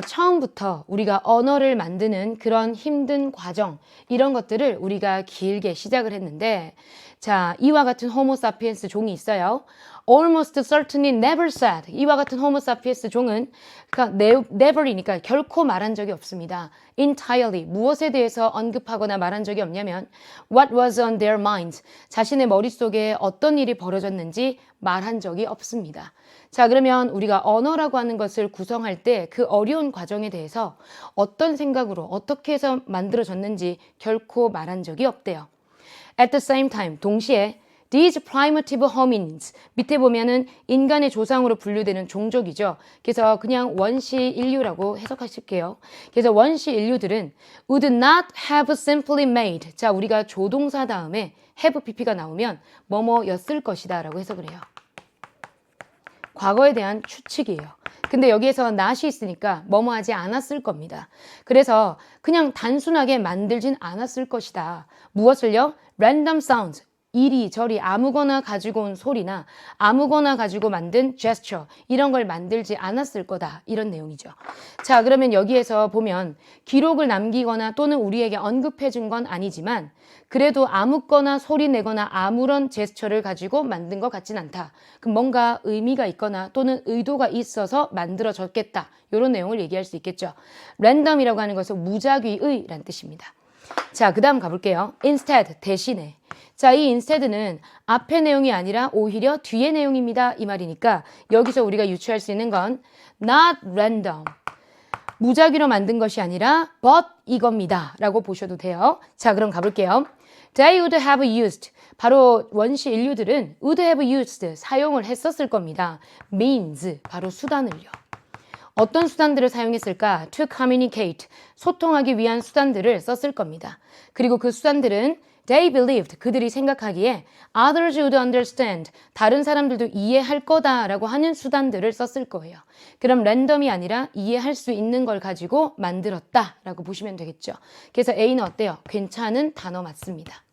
처음부터 우리가 언어를 만드는 그런 힘든 과정 이런 것들을 우리가 길게 시작을 했는데 자, 이와 같은 호모 사피엔스 종이 있어요. Almost certainly never said. 이와 같은 호모 사피엔스 종은 그러니까 never이니까 결코 말한 적이 없습니다. Entirely 무엇에 대해서 언급하거나 말한 적이 없냐면 what was on their minds. 자신의 머릿속에 어떤 일이 벌어졌는지 말한 적이 없습니다. 자, 그러면 우리가 언어라고 하는 것을 구성할 때 그 어려운 과정에 대해서 어떤 생각으로 어떻게 해서 만들어졌는지 결코 말한 적이 없대요. At the same time, 동시에 these primitive hominins, 밑에 보면은 인간의 조상으로 분류되는 종족이죠. 그래서 그냥 원시 인류라고 해석하실게요. 그래서 원시 인류들은 would not have simply made. 자, 우리가 조동사 다음에 have pp가 나오면 뭐뭐였을 것이다 라고 해석을 해요. 과거에 대한 추측이에요. 근데 여기에서 not이 있으니까 뭐뭐 하지 않았을 겁니다. 그래서 그냥 단순하게 만들진 않았을 것이다. 무엇을요? random sounds. 이리저리 아무거나 가지고 온 소리나 아무거나 가지고 만든 gesture 이런 걸 만들지 않았을 거다 이런 내용이죠. 자, 그러면 여기에서 보면 기록을 남기거나 또는 우리에게 언급해 준 건 아니지만 그래도 아무거나 소리 내거나 아무런 제스처를 가지고 만든 것 같진 않다. 그럼 뭔가 의미가 있거나 또는 의도가 있어서 만들어졌겠다. 이런 내용을 얘기할 수 있겠죠. 랜덤이라고 하는 것은 무작위의라는 뜻입니다. 자, 그 다음 가볼게요. instead, 대신에. 자, 이 instead는 앞의 내용이 아니라 오히려 뒤의 내용입니다. 이 말이니까 여기서 우리가 유추할 수 있는 건 not random. 무작위로 만든 것이 아니라 but 이겁니다. 라고 보셔도 돼요. 자, 그럼 가볼게요. They would have used. 바로 원시 인류들은 would have used. 사용을 했었을 겁니다. means. 바로 수단을요. 어떤 수단들을 사용했을까? To communicate. 소통하기 위한 수단들을 썼을 겁니다. 그리고 그 수단들은 They believed. 그들이 생각하기에 others would understand. 다른 사람들도 이해할 거다라고 하는 수단들을 썼을 거예요. 그럼 랜덤이 아니라 이해할 수 있는 걸 가지고 만들었다라고 보시면 되겠죠. 그래서 A는 어때요? 괜찮은 단어 맞습니다.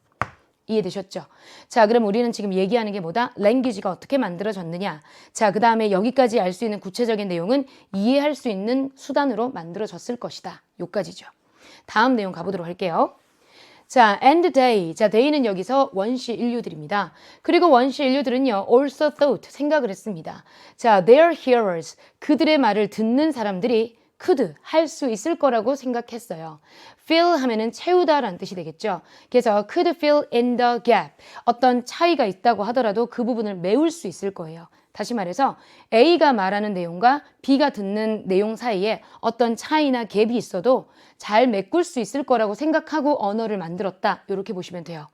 이해되셨죠? 자, 그럼 우리는 지금 얘기하는 게 뭐다? 랭귀지가 어떻게 만들어졌느냐? 자, 그 다음에 여기까지 알 수 있는 구체적인 내용은 이해할 수 있는 수단으로 만들어졌을 것이다. 요까지죠. 다음 내용 가보도록 할게요. 자, and they. 자, they는 여기서 원시 인류들입니다. 그리고 원시 인류들은요, also thought. 생각을 했습니다. 자, their hearers. 그들의 말을 듣는 사람들이 could. 할 수 있을 거라고 생각했어요. fill 하면은 채우다라는 뜻이 되겠죠. 그래서 could fill in the gap. 어떤 차이가 있다고 하더라도 그 부분을 메울 수 있을 거예요. 다시 말해서 A가 말하는 내용과 B가 듣는 내용 사이에 어떤 차이나 갭이 있어도 잘 메꿀 수 있을 거라고 생각하고 언어를 만들었다. 이렇게 보시면 돼요.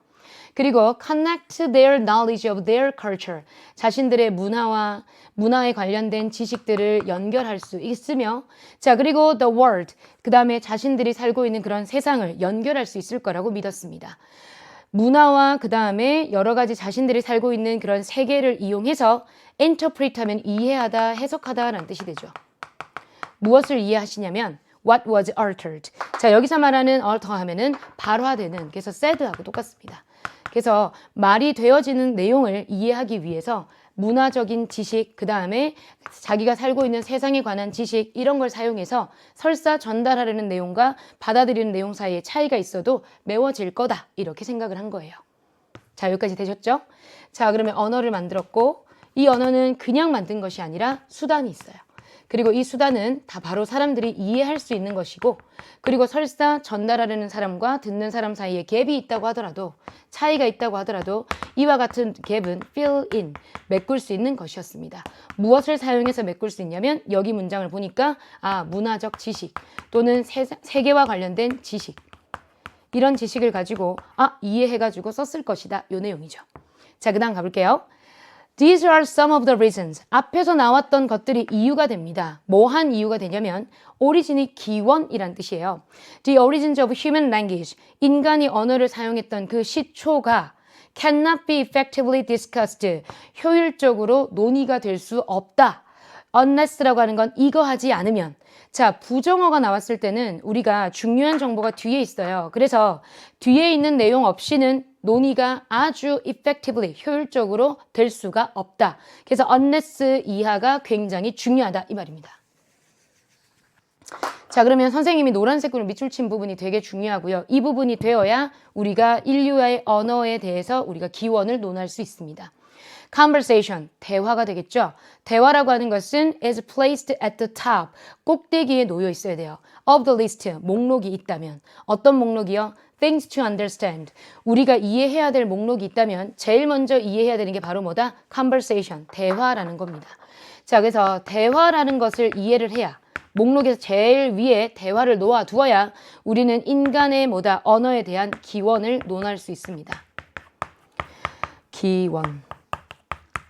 그리고 connect their knowledge of their culture. 자신들의 문화에 관련된 지식들을 연결할 수 있으며 자, 그리고 the world. 그 다음에 자신들이 살고 있는 그런 세상을 연결할 수 있을 거라고 믿었습니다. 문화와 그 다음에 여러 가지 자신들이 살고 있는 그런 세계를 이용해서 interpret 하면 이해하다, 해석하다 라는 뜻이 되죠. 무엇을 이해하시냐면 what was altered. 자, 여기서 말하는 alter 하면은 발화되는, 그래서 said하고 똑같습니다. 그래서 말이 되어지는 내용을 이해하기 위해서 문화적인 지식, 그 다음에 자기가 살고 있는 세상에 관한 지식 이런 걸 사용해서 설사 전달하려는 내용과 받아들이는 내용 사이에 차이가 있어도 메워질 거다 이렇게 생각을 한 거예요. 자, 여기까지 되셨죠? 자, 그러면 언어를 만들었고 이 언어는 그냥 만든 것이 아니라 수단이 있어요. 그리고 이 수단은 다 바로 사람들이 이해할 수 있는 것이고 그리고 설사 전달하려는 사람과 듣는 사람 사이에 갭이 있다고 하더라도 차이가 있다고 하더라도 이와 같은 갭은 fill in, 메꿀 수 있는 것이었습니다. 무엇을 사용해서 메꿀 수 있냐면 여기 문장을 보니까 문화적 지식 또는 세계와 관련된 지식 이런 지식을 가지고 이해해가지고 썼을 것이다. 요 내용이죠. 자, 그 다음 가볼게요. These are some of the reasons. 앞에서 나왔던 것들이 이유가 됩니다. 뭐한 이유가 되냐면 오리진이 기원이란 뜻이에요. The origins of human language. 인간이 언어를 사용했던 그 시초가 cannot be effectively discussed. 효율적으로 논의가 될 수 없다. unless라고 하는 건 이거 하지 않으면. 자, 부정어가 나왔을 때는 우리가 중요한 정보가 뒤에 있어요. 그래서 뒤에 있는 내용 없이는 논의가 아주 effectively, 효율적으로 될 수가 없다. 그래서 unless 이하가 굉장히 중요하다 이 말입니다. 자, 그러면 선생님이 노란색으로 밑줄 친 부분이 되게 중요하고요. 이 부분이 되어야 우리가 인류의 언어에 대해서 우리가 기원을 논할 수 있습니다. conversation, 대화가 되겠죠. 대화라고 하는 것은 is placed at the top, 꼭대기에 놓여 있어야 돼요. of the list, 목록이 있다면. 어떤 목록이요? things to understand. 우리가 이해해야 될 목록이 있다면 제일 먼저 이해해야 되는 게 바로 뭐다? conversation, 대화라는 겁니다. 자, 그래서 대화라는 것을 이해를 해야 목록에서 제일 위에 대화를 놓아두어야 우리는 인간의 언어에 대한 기원을 논할 수 있습니다. 기원.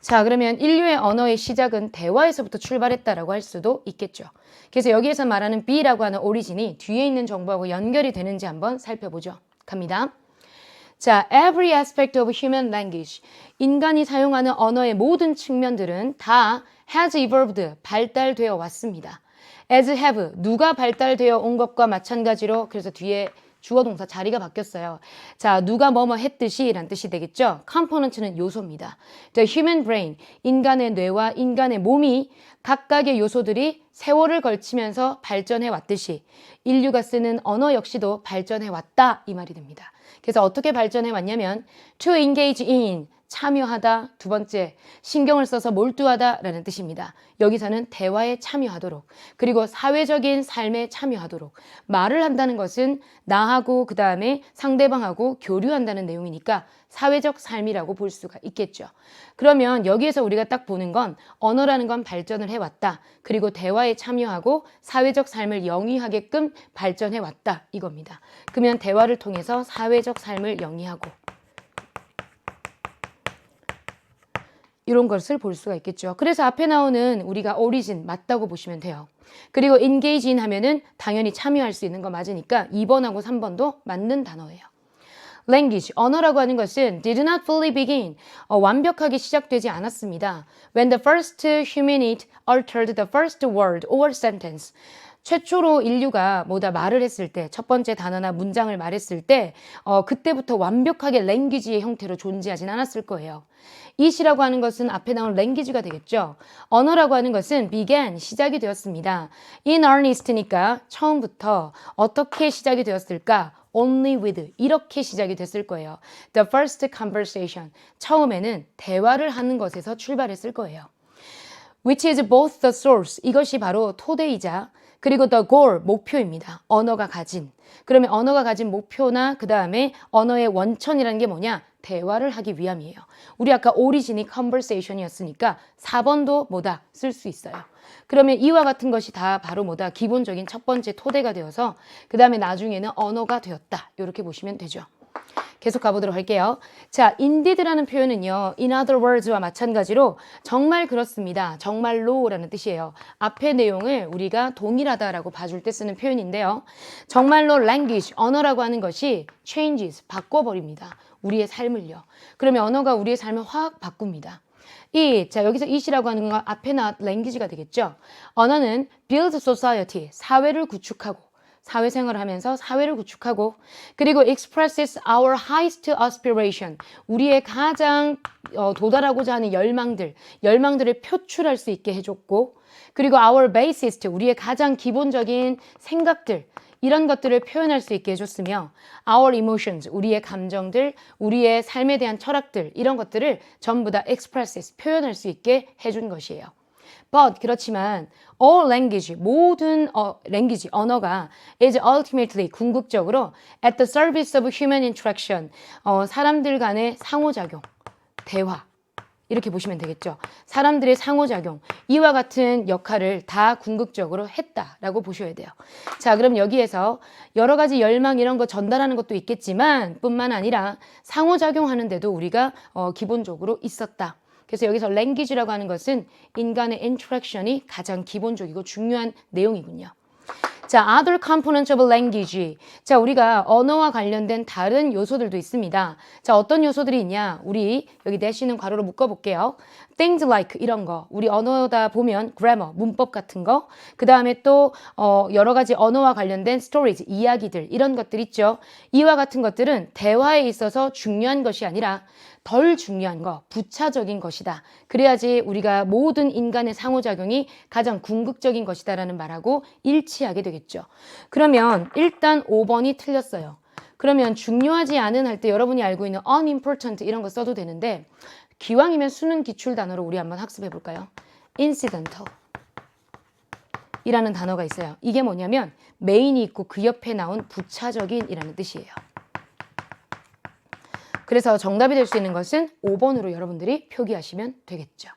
자, 그러면 인류의 언어의 시작은 대화에서부터 출발했다라고 할 수도 있겠죠. 그래서 여기에서 말하는 B라고 하는 오리진이 뒤에 있는 정보하고 연결이 되는지 한번 살펴보죠. 갑니다. 자, every aspect of human language. 인간이 사용하는 언어의 모든 측면들은 다 has evolved, 발달되어 왔습니다. as have, 누가 발달되어 온 것과 마찬가지로 그래서 뒤에 주어 동사 자리가 바뀌었어요. 자, 누가 뭐뭐 했듯이 라는 뜻이 되겠죠. component는 요소입니다. The human brain, 인간의 뇌와 인간의 몸이 각각의 요소들이 세월을 걸치면서 발전해 왔듯이 인류가 쓰는 언어 역시도 발전해 왔다 이 말이 됩니다. 그래서 어떻게 발전해 왔냐면 to engage in, 참여하다. 두 번째, 신경을 써서 몰두하다 라는 뜻입니다. 여기서는 대화에 참여하도록, 그리고 사회적인 삶에 참여하도록. 말을 한다는 것은 나하고 그 다음에 상대방하고 교류한다는 내용이니까 사회적 삶이라고 볼 수가 있겠죠. 그러면 여기에서 우리가 딱 보는 건 언어라는 건 발전을 해왔다. 그리고 대화에 참여하고 사회적 삶을 영위하게끔 발전해왔다 이겁니다. 그러면 대화를 통해서 사회적 삶을 영위하고 이런 것을 볼 수가 있겠죠. 그래서 앞에 나오는 우리가 origin 맞다고 보시면 돼요. 그리고 engage in 하면은 당연히 참여할 수 있는 거 맞으니까 2번하고 3번도 맞는 단어예요. language, 언어라고 하는 것은 did not fully begin, 완벽하게 시작되지 않았습니다. When the first humanite uttered the first word or sentence. 최초로 인류가 말을 했을 때, 첫 번째 단어나 문장을 말했을 때 그때부터 완벽하게 랭귀지의 형태로 존재하진 않았을 거예요. it이라고 하는 것은 앞에 나온 랭귀지가 되겠죠. 언어라고 하는 것은 began, 시작이 되었습니다. in earnest니까 처음부터 어떻게 시작이 되었을까? only with, 이렇게 시작이 됐을 거예요. The first conversation, 처음에는 대화를 하는 것에서 출발했을 거예요. Which is both the source, 이것이 바로 토대이자 그리고 the goal, 목표입니다. 언어가 가진. 그러면 언어가 가진 목표나 그 다음에 언어의 원천이라는 게 뭐냐? 대화를 하기 위함이에요. 우리 아까 오리진이 conversation이었으니까 4번도 쓸 수 있어요. 그러면 이와 같은 것이 다 바로 기본적인 첫 번째 토대가 되어서 그 다음에 나중에는 언어가 되었다. 이렇게 보시면 되죠. 계속 가보도록 할게요. 자, indeed라는 표현은요, in other words와 마찬가지로 정말 그렇습니다. 정말로 라는 뜻이에요. 앞의 내용을 우리가 동일하다라고 봐줄 때 쓰는 표현인데요. 정말로 language, 언어라고 하는 것이 changes, 바꿔버립니다. 우리의 삶을요. 그러면 언어가 우리의 삶을 확 바꿉니다. 자, 여기서 it이라고 하는 건 앞에 나왔 language가 되겠죠. 언어는 build society, 사회를 구축하고 사회생활을 하면서 사회를 구축하고 그리고 expresses our highest aspiration 우리의 가장 도달하고자 하는 열망들을 표출할 수 있게 해줬고 그리고 our basest 우리의 가장 기본적인 생각들 이런 것들을 표현할 수 있게 해줬으며 our emotions, 우리의 감정들, 우리의 삶에 대한 철학들 이런 것들을 전부 다 expresses, 표현할 수 있게 해준 것이에요. But 그렇지만 all language, 모든 language, 언어가 is ultimately 궁극적으로 at the service of human interaction, 사람들 간의 상호작용, 대화 이렇게 보시면 되겠죠. 사람들의 상호작용, 이와 같은 역할을 다 궁극적으로 했다라고 보셔야 돼요. 자, 그럼 여기에서 여러 가지 열망 이런 거 전달하는 것도 있겠지만 뿐만 아니라 상호작용하는 데도 우리가 기본적으로 있었다. 그래서 여기서 language라고 하는 것은 인간의 interaction이 가장 기본적이고 중요한 내용이군요. 자, other components of language. 자, 우리가 언어와 관련된 다른 요소들도 있습니다. 자, 어떤 요소들이 있냐? 우리 여기 내쉬는 괄호로 묶어볼게요. Things like 이런 거. 우리 언어다 보면 grammar, 문법 같은 거. 그 다음에 또 여러 가지 언어와 관련된 stories, 이야기들 이런 것들 있죠. 이와 같은 것들은 대화에 있어서 중요한 것이 아니라 덜 중요한 거, 부차적인 것이다. 그래야지 우리가 모든 인간의 상호작용이 가장 궁극적인 것이다라는 말하고 일치하게 되겠죠. 그러면 일단 5번이 틀렸어요. 그러면 중요하지 않은 할 때 여러분이 알고 있는 unimportant 이런 거 써도 되는데 기왕이면 수능 기출 단어로 우리 한번 학습해 볼까요? incidental 이라는 단어가 있어요. 이게 뭐냐면 메인이 있고 그 옆에 나온 부차적인 이라는 뜻이에요. 그래서 정답이 될 수 있는 것은 5번으로 여러분들이 표기하시면 되겠죠.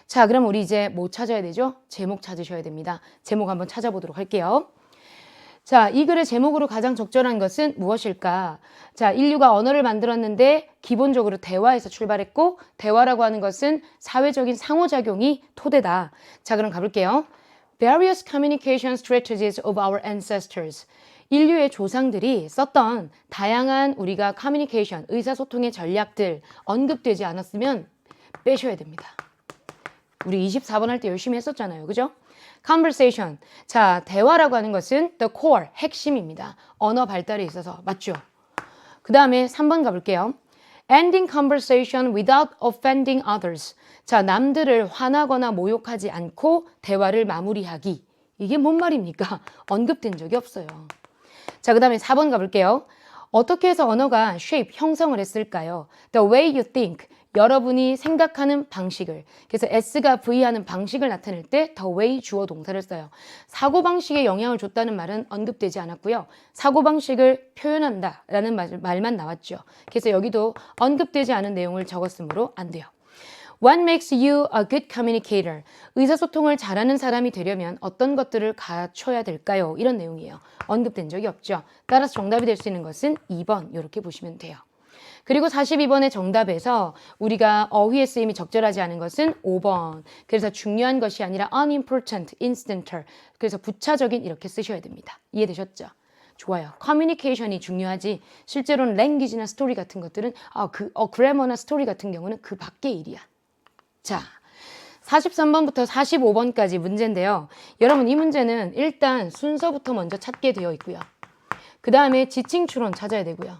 자, 그럼 우리 이제 뭐 찾아야 되죠? 제목 찾으셔야 됩니다. 제목 한번 찾아보도록 할게요. 자, 이 글의 제목으로 가장 적절한 것은 무엇일까? 자, 인류가 언어를 만들었는데 기본적으로 대화에서 출발했고 대화라고 하는 것은 사회적인 상호작용이 토대다. 자, 그럼 가볼게요. Various communication strategies of our ancestors. 인류의 조상들이 썼던 다양한 우리가 커뮤니케이션, 의사소통의 전략들 언급되지 않았으면 빼셔야 됩니다. 우리 24번 할 때 열심히 했었잖아요. 그죠? conversation. 자, 대화라고 하는 것은 the core, 핵심입니다. 언어 발달에 있어서. 맞죠? 그 다음에 3번 가볼게요. ending conversation without offending others. 자, 남들을 화나거나 모욕하지 않고 대화를 마무리하기. 이게 뭔 말입니까? 언급된 적이 없어요. 자, 그 다음에 4번 가볼게요. 어떻게 해서 언어가 shape, 형성을 했을까요? The way you think, 여러분이 생각하는 방식을. 그래서 S가 V하는 방식을 나타낼 때 the way 주어 동사를 써요. 사고방식에 영향을 줬다는 말은 언급되지 않았고요. 사고방식을 표현한다 라는 말만 나왔죠. 그래서 여기도 언급되지 않은 내용을 적었으므로 안 돼요. What makes you a good communicator? 의사소통을 잘하는 사람이 되려면 어떤 것들을 갖춰야 될까요? 이런 내용이에요. 언급된 적이 없죠. 따라서 정답이 될 수 있는 것은 2번 이렇게 보시면 돼요. 그리고 42번의 정답에서 우리가 어휘의 쓰임이 적절하지 않은 것은 5번. 그래서 중요한 것이 아니라 unimportant, incidental. 그래서 부차적인 이렇게 쓰셔야 됩니다. 이해되셨죠? 좋아요. 커뮤니케이션이 중요하지 실제로는 랭귀지나 스토리 같은 것들은 그래머나 스토리 같은 경우는 그 밖의 일이야. 자, 43번부터 45번까지 문제인데요. 여러분 이 문제는 일단 순서부터 먼저 찾게 되어 있고요. 그 다음에 지칭 추론 찾아야 되고요.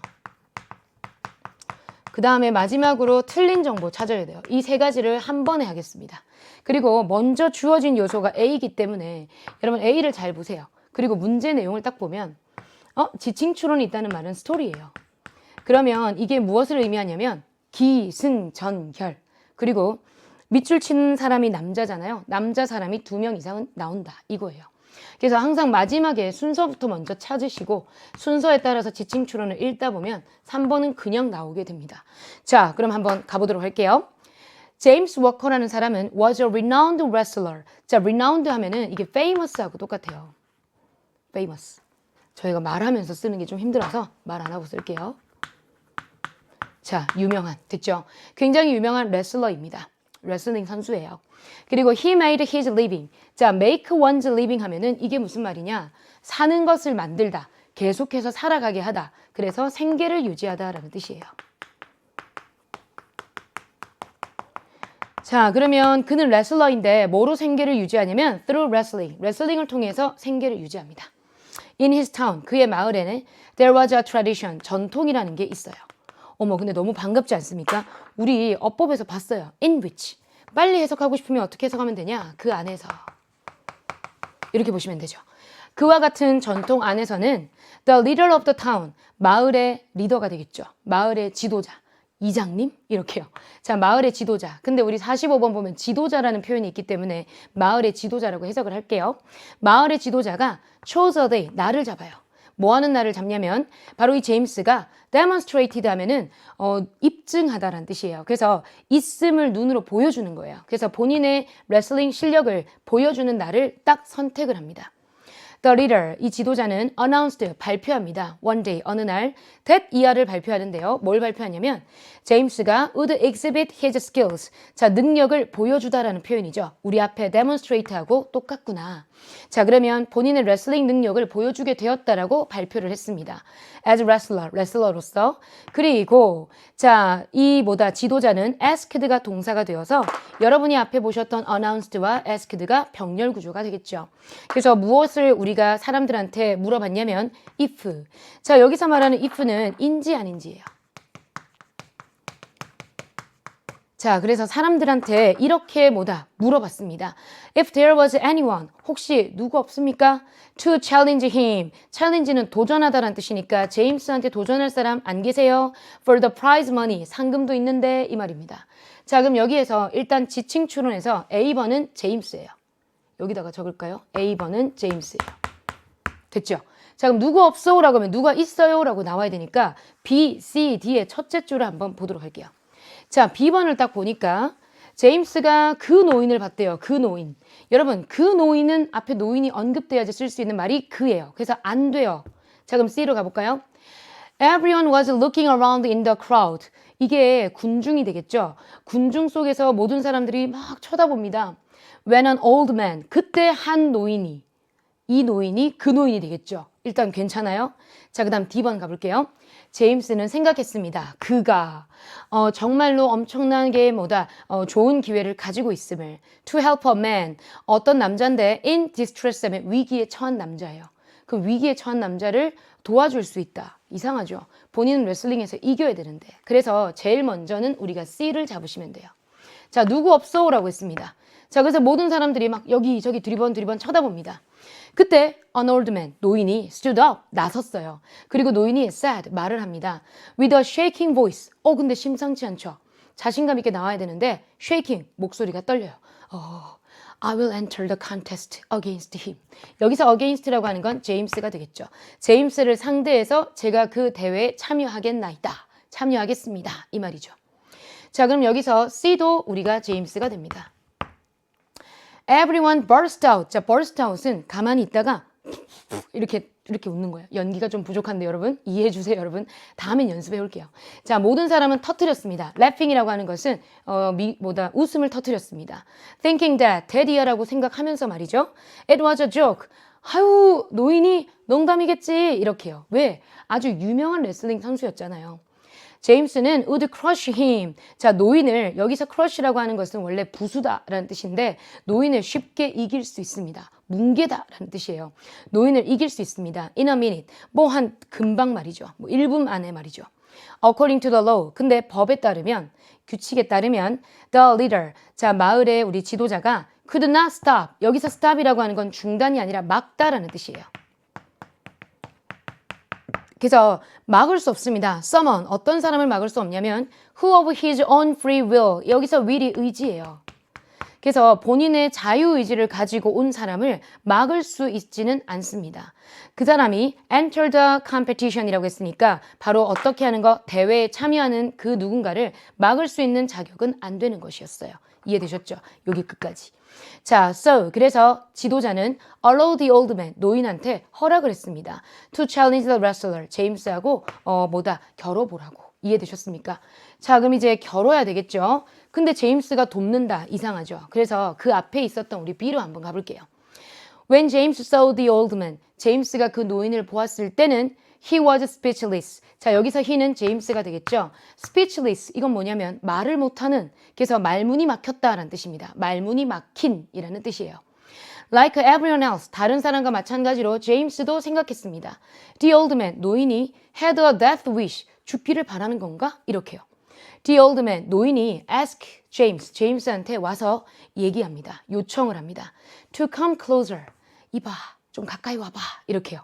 그 다음에 마지막으로 틀린 정보 찾아야 돼요. 이 세 가지를 한 번에 하겠습니다. 그리고 먼저 주어진 요소가 A이기 때문에 여러분 A를 잘 보세요. 그리고 문제 내용을 딱 보면 지칭 추론이 있다는 말은 스토리예요. 그러면 이게 무엇을 의미하냐면 기승전결. 그리고 밑줄 치는 사람이 남자잖아요. 남자 사람이 2명 이상은 나온다. 이거예요. 그래서 항상 마지막에 순서부터 먼저 찾으시고 순서에 따라서 지칭 추론을 읽다 보면 3번은 그냥 나오게 됩니다. 자, 그럼 한번 가보도록 할게요. 제임스 워커라는 사람은 was a renowned wrestler. 자, renowned 하면은 이게 famous하고 똑같아요. famous. 저희가 말하면서 쓰는 게 좀 힘들어서 말 안 하고 쓸게요. 자, 유명한. 됐죠? 굉장히 유명한 레슬러입니다. 레슬링 선수예요. 그리고 he made his living. 자, make one's living 하면은 이게 무슨 말이냐? 사는 것을 만들다. 계속해서 살아가게 하다. 그래서 생계를 유지하다라는 뜻이에요. 자, 그러면 그는 레슬러인데 뭐로 생계를 유지하냐면 through wrestling. 레슬링을 통해서 생계를 유지합니다. In his town, 그의 마을에는 there was a tradition, 전통이라는 게 있어요. 어머, 근데 너무 반갑지 않습니까? 우리 어법에서 봤어요. In which. 빨리 해석하고 싶으면 어떻게 해석하면 되냐? 그 안에서. 이렇게 보시면 되죠. 그와 같은 전통 안에서는 the leader of the town, 마을의 리더가 되겠죠. 마을의 지도자. 이장님? 이렇게요. 자, 마을의 지도자. 근데 우리 45번 보면 지도자라는 표현이 있기 때문에 마을의 지도자라고 해석을 할게요. 마을의 지도자가 chose a day, 날을 잡아요. 뭐 하는 날을 잡냐면 바로 이 제임스가 demonstrated 하면은 입증하다라는 뜻이에요. 그래서 있음을 눈으로 보여주는 거예요. 그래서 본인의 레슬링 실력을 보여주는 날을 딱 선택을 합니다. The leader, 이 지도자는 announced, 발표합니다. One day, 어느 날 that 이하를 발표하는데요. 뭘 발표하냐면 제임스가 would exhibit his skills, 자, 능력을 보여주다라는 표현이죠. 우리 앞에 demonstrate하고 똑같구나. 자, 그러면 본인의 레슬링 능력을 보여주게 되었다라고 발표를 했습니다. As wrestler, 레슬러로서. 그리고 자, 이 지도자는 asked가 동사가 되어서 여러분이 앞에 보셨던 announced와 asked가 병렬 구조가 되겠죠. 그래서 무엇을 우리가 사람들한테 물어봤냐면 if. 자, 여기서 말하는 if는 인지 아닌지예요. 자, 그래서 사람들한테 이렇게 물어봤습니다. If there was anyone, 혹시 누구 없습니까? To challenge him. challenge는 도전하다라는 뜻이니까 제임스한테 도전할 사람 안 계세요? For the prize money. 상금도 있는데 이 말입니다. 자, 그럼 여기에서 일단 지칭 추론에서 A번은 제임스예요. 여기다가 적을까요? A번은 제임스예요. 됐죠? 자, 그럼 누구 없어? 라고 하면 누가 있어요? 라고 나와야 되니까 B, C, D의 첫째 줄을 한번 보도록 할게요. 자, B번을 딱 보니까 제임스가 그 노인을 봤대요. 그 노인. 여러분, 그 노인은 앞에 노인이 언급돼야지 쓸 수 있는 말이 그예요. 그래서 안 돼요. 자, 그럼 C로 가볼까요? Everyone was looking around in the crowd. 이게 군중이 되겠죠. 군중 속에서 모든 사람들이 막 쳐다봅니다. When an old man. 그때 한 노인이. 이 노인이 그 노인이 되겠죠. 일단 괜찮아요? 자, 그 다음 D번 가볼게요. 제임스는 생각했습니다. 그가 정말로 엄청나게 좋은 기회를 가지고 있음을. To help a man. 어떤 남자인데 in distress, 위기에 처한 남자예요. 그 위기에 처한 남자를 도와줄 수 있다. 이상하죠? 본인은 레슬링에서 이겨야 되는데. 그래서 제일 먼저는 우리가 C를 잡으시면 돼요. 자, 누구 없어? 라고 했습니다. 자, 그래서 모든 사람들이 막 여기저기 두리번 쳐다봅니다. 그때 an old man, 노인이 stood up, 나섰어요. 그리고 노인이 said, 말을 합니다. With a shaking voice. 근데 심상치 않죠? 자신감 있게 나와야 되는데 shaking, 목소리가 떨려요. I will enter the contest against him. 여기서 against라고 하는 건 제임스가 되겠죠. 제임스를 상대해서 제가 그 대회에 참여하겠나이다. 참여하겠습니다. 이 말이죠. 자, 그럼 여기서 C도 우리가 제임스가 됩니다. Everyone burst out. 자, burst out은 가만히 있다가 이렇게 웃는 거예요. 연기가 좀 부족한데 여러분 이해해 주세요. 여러분 다음엔 연습해 올게요. 자, 모든 사람은 터뜨렸습니다. laughing이라고 하는 것은 웃음을 터뜨렸습니다. thinking that이라고 생각하면서 말이죠. It was a joke. 아유, 노인이 농담이겠지 이렇게요. 왜? 아주 유명한 레슬링 선수였잖아요. 제임스는 would crush him. 자, 노인을 여기서 crush라고 하는 것은 원래 부수다라는 뜻인데 노인을 쉽게 이길 수 있습니다. 뭉개다라는 뜻이에요. 노인을 이길 수 있습니다. In a minute. 한 금방 말이죠. 1분 안에 말이죠. According to the law. 근데 법에 따르면 규칙에 따르면 the leader. 자, 마을의 우리 지도자가 could not stop. 여기서 stop이라고 하는 건 중단이 아니라 막다라는 뜻이에요. 그래서 막을 수 없습니다. someone, 어떤 사람을 막을 수 없냐면 who of his own free will, 여기서 will이 의지예요. 그래서 본인의 자유의지를 가지고 온 사람을 막을 수 있지는 않습니다. 그 사람이 enter the competition이라고 했으니까 바로 어떻게 하는 거, 대회에 참여하는 그 누군가를 막을 수 있는 자격은 안 되는 것이었어요. 이해되셨죠? 여기 끝까지. 자, so 그래서 지도자는 allow the old man, 노인한테 허락을 했습니다. To challenge the wrestler, 제임스하고 겨뤄보라고. 이해되셨습니까? 자, 그럼 이제 겨뤄야 되겠죠? 근데 제임스가 돕는다. 이상하죠? 그래서 그 앞에 있었던 우리 B로 한번 가볼게요. When James saw the old man, 제임스가 그 노인을 보았을 때는 he was speechless. 자, 여기서 he는 제임스가 되겠죠? speechless, 이건 뭐냐면 말을 못하는, 그래서 말문이 막혔다라는 뜻입니다. 말문이 막힌이라는 뜻이에요. Like everyone else, 다른 사람과 마찬가지로 제임스도 생각했습니다. The old man, 노인이 had a death wish, 죽기를 바라는 건가? 이렇게요. The old man, 노인이 ask James, 제임스한테 와서 얘기합니다. 요청을 합니다. To come closer, 이봐, 좀 가까이 와봐, 이렇게요.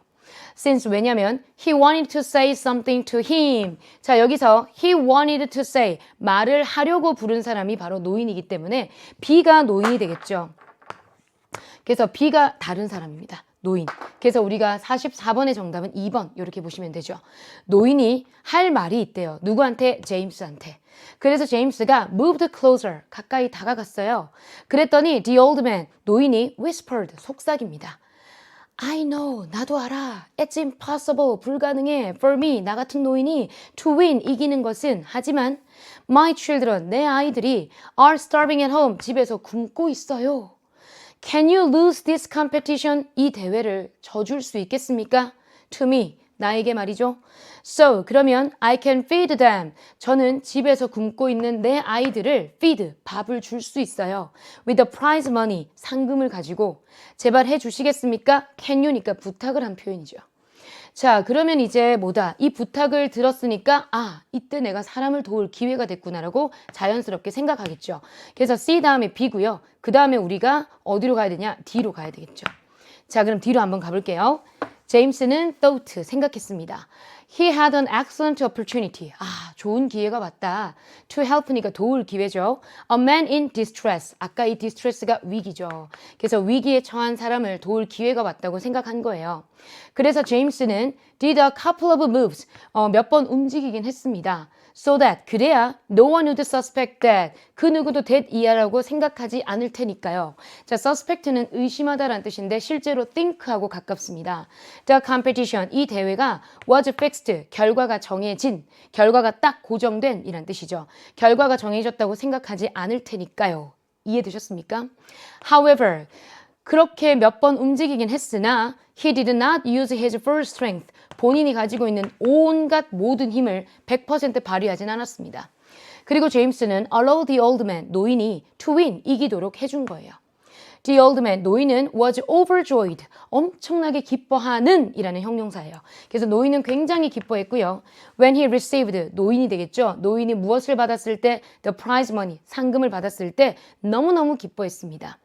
Since 왜냐면 he wanted to say something to him. 자, 여기서 he wanted to say, 말을 하려고 부른 사람이 바로 노인이기 때문에 B가 노인이 되겠죠. 그래서 B가 다른 사람입니다. 노인. 그래서 우리가 44번의 정답은 2번 이렇게 보시면 되죠. 노인이 할 말이 있대요. 누구한테? 제임스한테. 그래서 제임스가 moved closer, 가까이 다가갔어요. 그랬더니 the old man, 노인이 whispered, 속삭입니다. I know, 나도 알아. It's impossible, 불가능해. For me, 나 같은 노인이 to win, 이기는 것은. 하지만 my children, 내 아이들이 are starving at home, 집에서 굶고 있어요. Can you lose this competition? 이 대회를 져줄 수 있겠습니까? To me, 나에게 말이죠. So, 그러면 I can feed them. 저는 집에서 굶고 있는 내 아이들을 feed, 밥을 줄 수 있어요. With the prize money, 상금을 가지고. 제발 해주시겠습니까? Can you니까 부탁을 한 표현이죠. 자, 그러면 이제 뭐다? 이 부탁을 들었으니까 이때 내가 사람을 도울 기회가 됐구나라고 자연스럽게 생각하겠죠. 그래서 C 다음에 B고요. 그 다음에 우리가 어디로 가야 되냐? D로 가야 되겠죠. 자, 그럼 D로 한번 가볼게요. 제임스는 thought, 생각했습니다. He had an excellent opportunity. 좋은 기회가 왔다. To help니까 도울 기회죠. A man in distress. 아까 이 distress가 위기죠. 그래서 위기에 처한 사람을 도울 기회가 왔다고 생각한 거예요. 그래서 제임스는 did a couple of moves. 몇 번 움직이긴 했습니다. So that, 그래야 no one would suspect that. 그 누구도 that 이하라고 생각하지 않을 테니까요. 자, suspect는 의심하다라는 뜻인데 실제로 think하고 가깝습니다. The competition, 이 대회가 was fixed, 결과가 정해진, 결과가 딱 고정된 이란 뜻이죠. 결과가 정해졌다고 생각하지 않을 테니까요. 이해되셨습니까? However, 그렇게 몇 번 움직이긴 했으나 he did not use his full strength. 본인이 가지고 있는 온갖 모든 힘을 100% 발휘하진 않았습니다. 그리고 제임스는 allow the old man, 노인이 to win, 이기도록 해준 거예요. The old man, 노인은 was overjoyed, 엄청나게 기뻐하는 이라는 형용사예요. 그래서 노인은 굉장히 기뻐했고요. When he received, 노인이 되겠죠. 노인이 무엇을 받았을 때, the prize money, 상금을 받았을 때 너무너무 기뻐했습니다.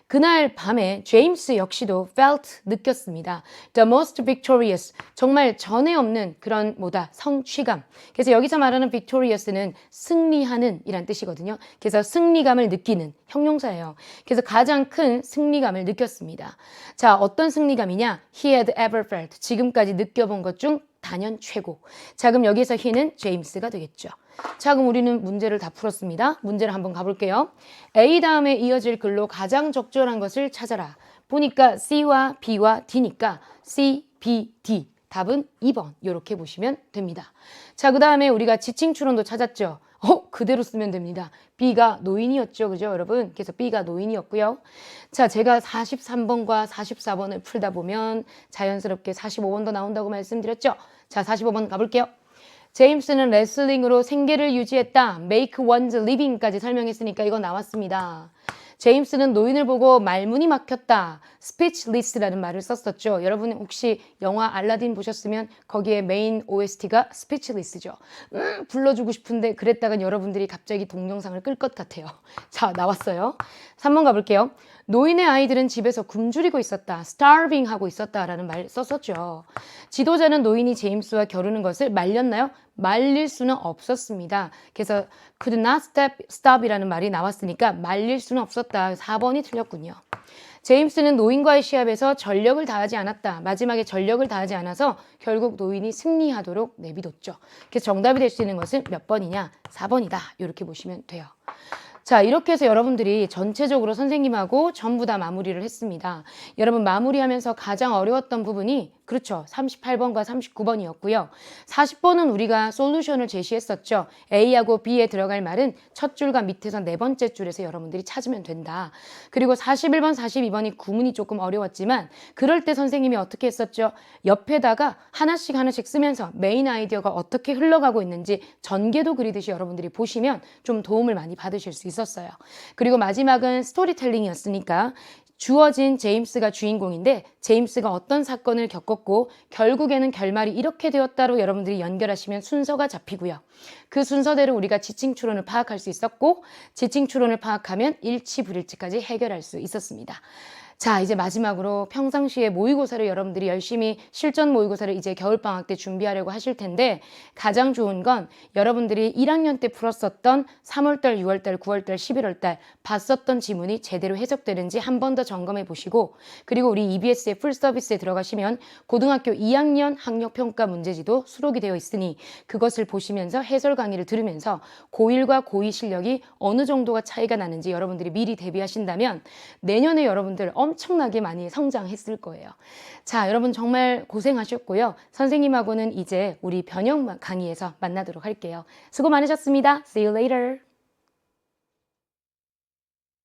그날 밤에 제임스 역시도 felt, 느꼈습니다. The most victorious, 정말 전에 없는 그런 성취감. 그래서 여기서 말하는 victorious는 승리하는 이란 뜻이거든요. 그래서 승리감을 느끼는 형용사예요. 그래서 가장 큰 승리감을 느꼈습니다. 자, 어떤 승리감이냐? He had ever felt, 지금까지 느껴본 것 중 단연 최고. 자, 그럼 여기서 he는 제임스가 되겠죠. 자, 그럼 우리는 문제를 다 풀었습니다. 문제를 한번 가볼게요. A 다음에 이어질 글로 가장 적절한 것을 찾아라. 보니까 C와 B와 D니까 C, B, D. 답은 2번. 이렇게 보시면 됩니다. 자, 그 다음에 우리가 지칭 추론도 찾았죠. 그대로 쓰면 됩니다. B가 노인이었죠. 그죠, 여러분? 그래서 B가 노인이었고요. 자, 제가 43번과 44번을 풀다 보면 자연스럽게 45번도 나온다고 말씀드렸죠. 자, 45번 가볼게요. 제임스는 레슬링으로 생계를 유지했다. Make one's living까지 설명했으니까 이거 나왔습니다. 제임스는 노인을 보고 말문이 막혔다. speechless라는 말을 썼었죠. 여러분 혹시 영화 알라딘 보셨으면 거기에 메인 OST가 speechless죠. 불러주고 싶은데 그랬다간 여러분들이 갑자기 동영상을 끌 것 같아요. 자, 나왔어요. 3번 가볼게요. 노인의 아이들은 집에서 굶주리고 있었다. starving 하고 있었다라는 말 썼었죠. 지도자는 노인이 제임스와 겨루는 것을 말렸나요? 말릴 수는 없었습니다. 그래서 could not stop이라는 말이 나왔으니까 말릴 수는 없었다. 4번이 틀렸군요. 제임스는 노인과의 시합에서 전력을 다하지 않았다. 마지막에 전력을 다하지 않아서 결국 노인이 승리하도록 내비뒀죠. 그래서 정답이 될 수 있는 것은 몇 번이냐? 4번이다. 이렇게 보시면 돼요. 자, 이렇게 해서 여러분들이 전체적으로 선생님하고 전부 다 마무리를 했습니다. 여러분 마무리하면서 가장 어려웠던 부분이 그렇죠. 38번과 39번이었고요. 40번은 우리가 솔루션을 제시했었죠. A하고 B에 들어갈 말은 첫 줄과 밑에서 네 번째 줄에서 여러분들이 찾으면 된다. 그리고 41번, 42번이 구문이 조금 어려웠지만 그럴 때 선생님이 어떻게 했었죠? 옆에다가 하나씩 쓰면서 메인 아이디어가 어떻게 흘러가고 있는지 전개도 그리듯이 여러분들이 보시면 좀 도움을 많이 받으실 수 있었어요. 그리고 마지막은 스토리텔링이었으니까 주어진 제임스가 주인공인데 제임스가 어떤 사건을 겪었고 결국에는 결말이 이렇게 되었다로 여러분들이 연결하시면 순서가 잡히고요. 그 순서대로 우리가 지칭추론을 파악할 수 있었고 지칭추론을 파악하면 일치불일치까지 해결할 수 있었습니다. 자, 이제 마지막으로 평상시에 모의고사를 여러분들이 열심히 실전 모의고사를 이제 겨울방학 때 준비하려고 하실 텐데 가장 좋은 건 여러분들이 1학년 때 풀었었던 3월달, 6월달, 9월달, 11월달 봤었던 지문이 제대로 해석되는지 한 번 더 점검해 보시고 그리고 우리 EBS의 풀서비스에 들어가시면 고등학교 2학년 학력평가 문제지도 수록이 되어 있으니 그것을 보시면서 해설 강의를 들으면서 고1과 고2 실력이 어느 정도가 차이가 나는지 여러분들이 미리 대비하신다면 내년에 여러분들 엄청나게 많이 성장했을 거예요. 자, 여러분 정말 고생하셨고요. 선생님하고는 이제 우리 변형 강의에서 만나도록 할게요. 수고 많으셨습니다. See you later.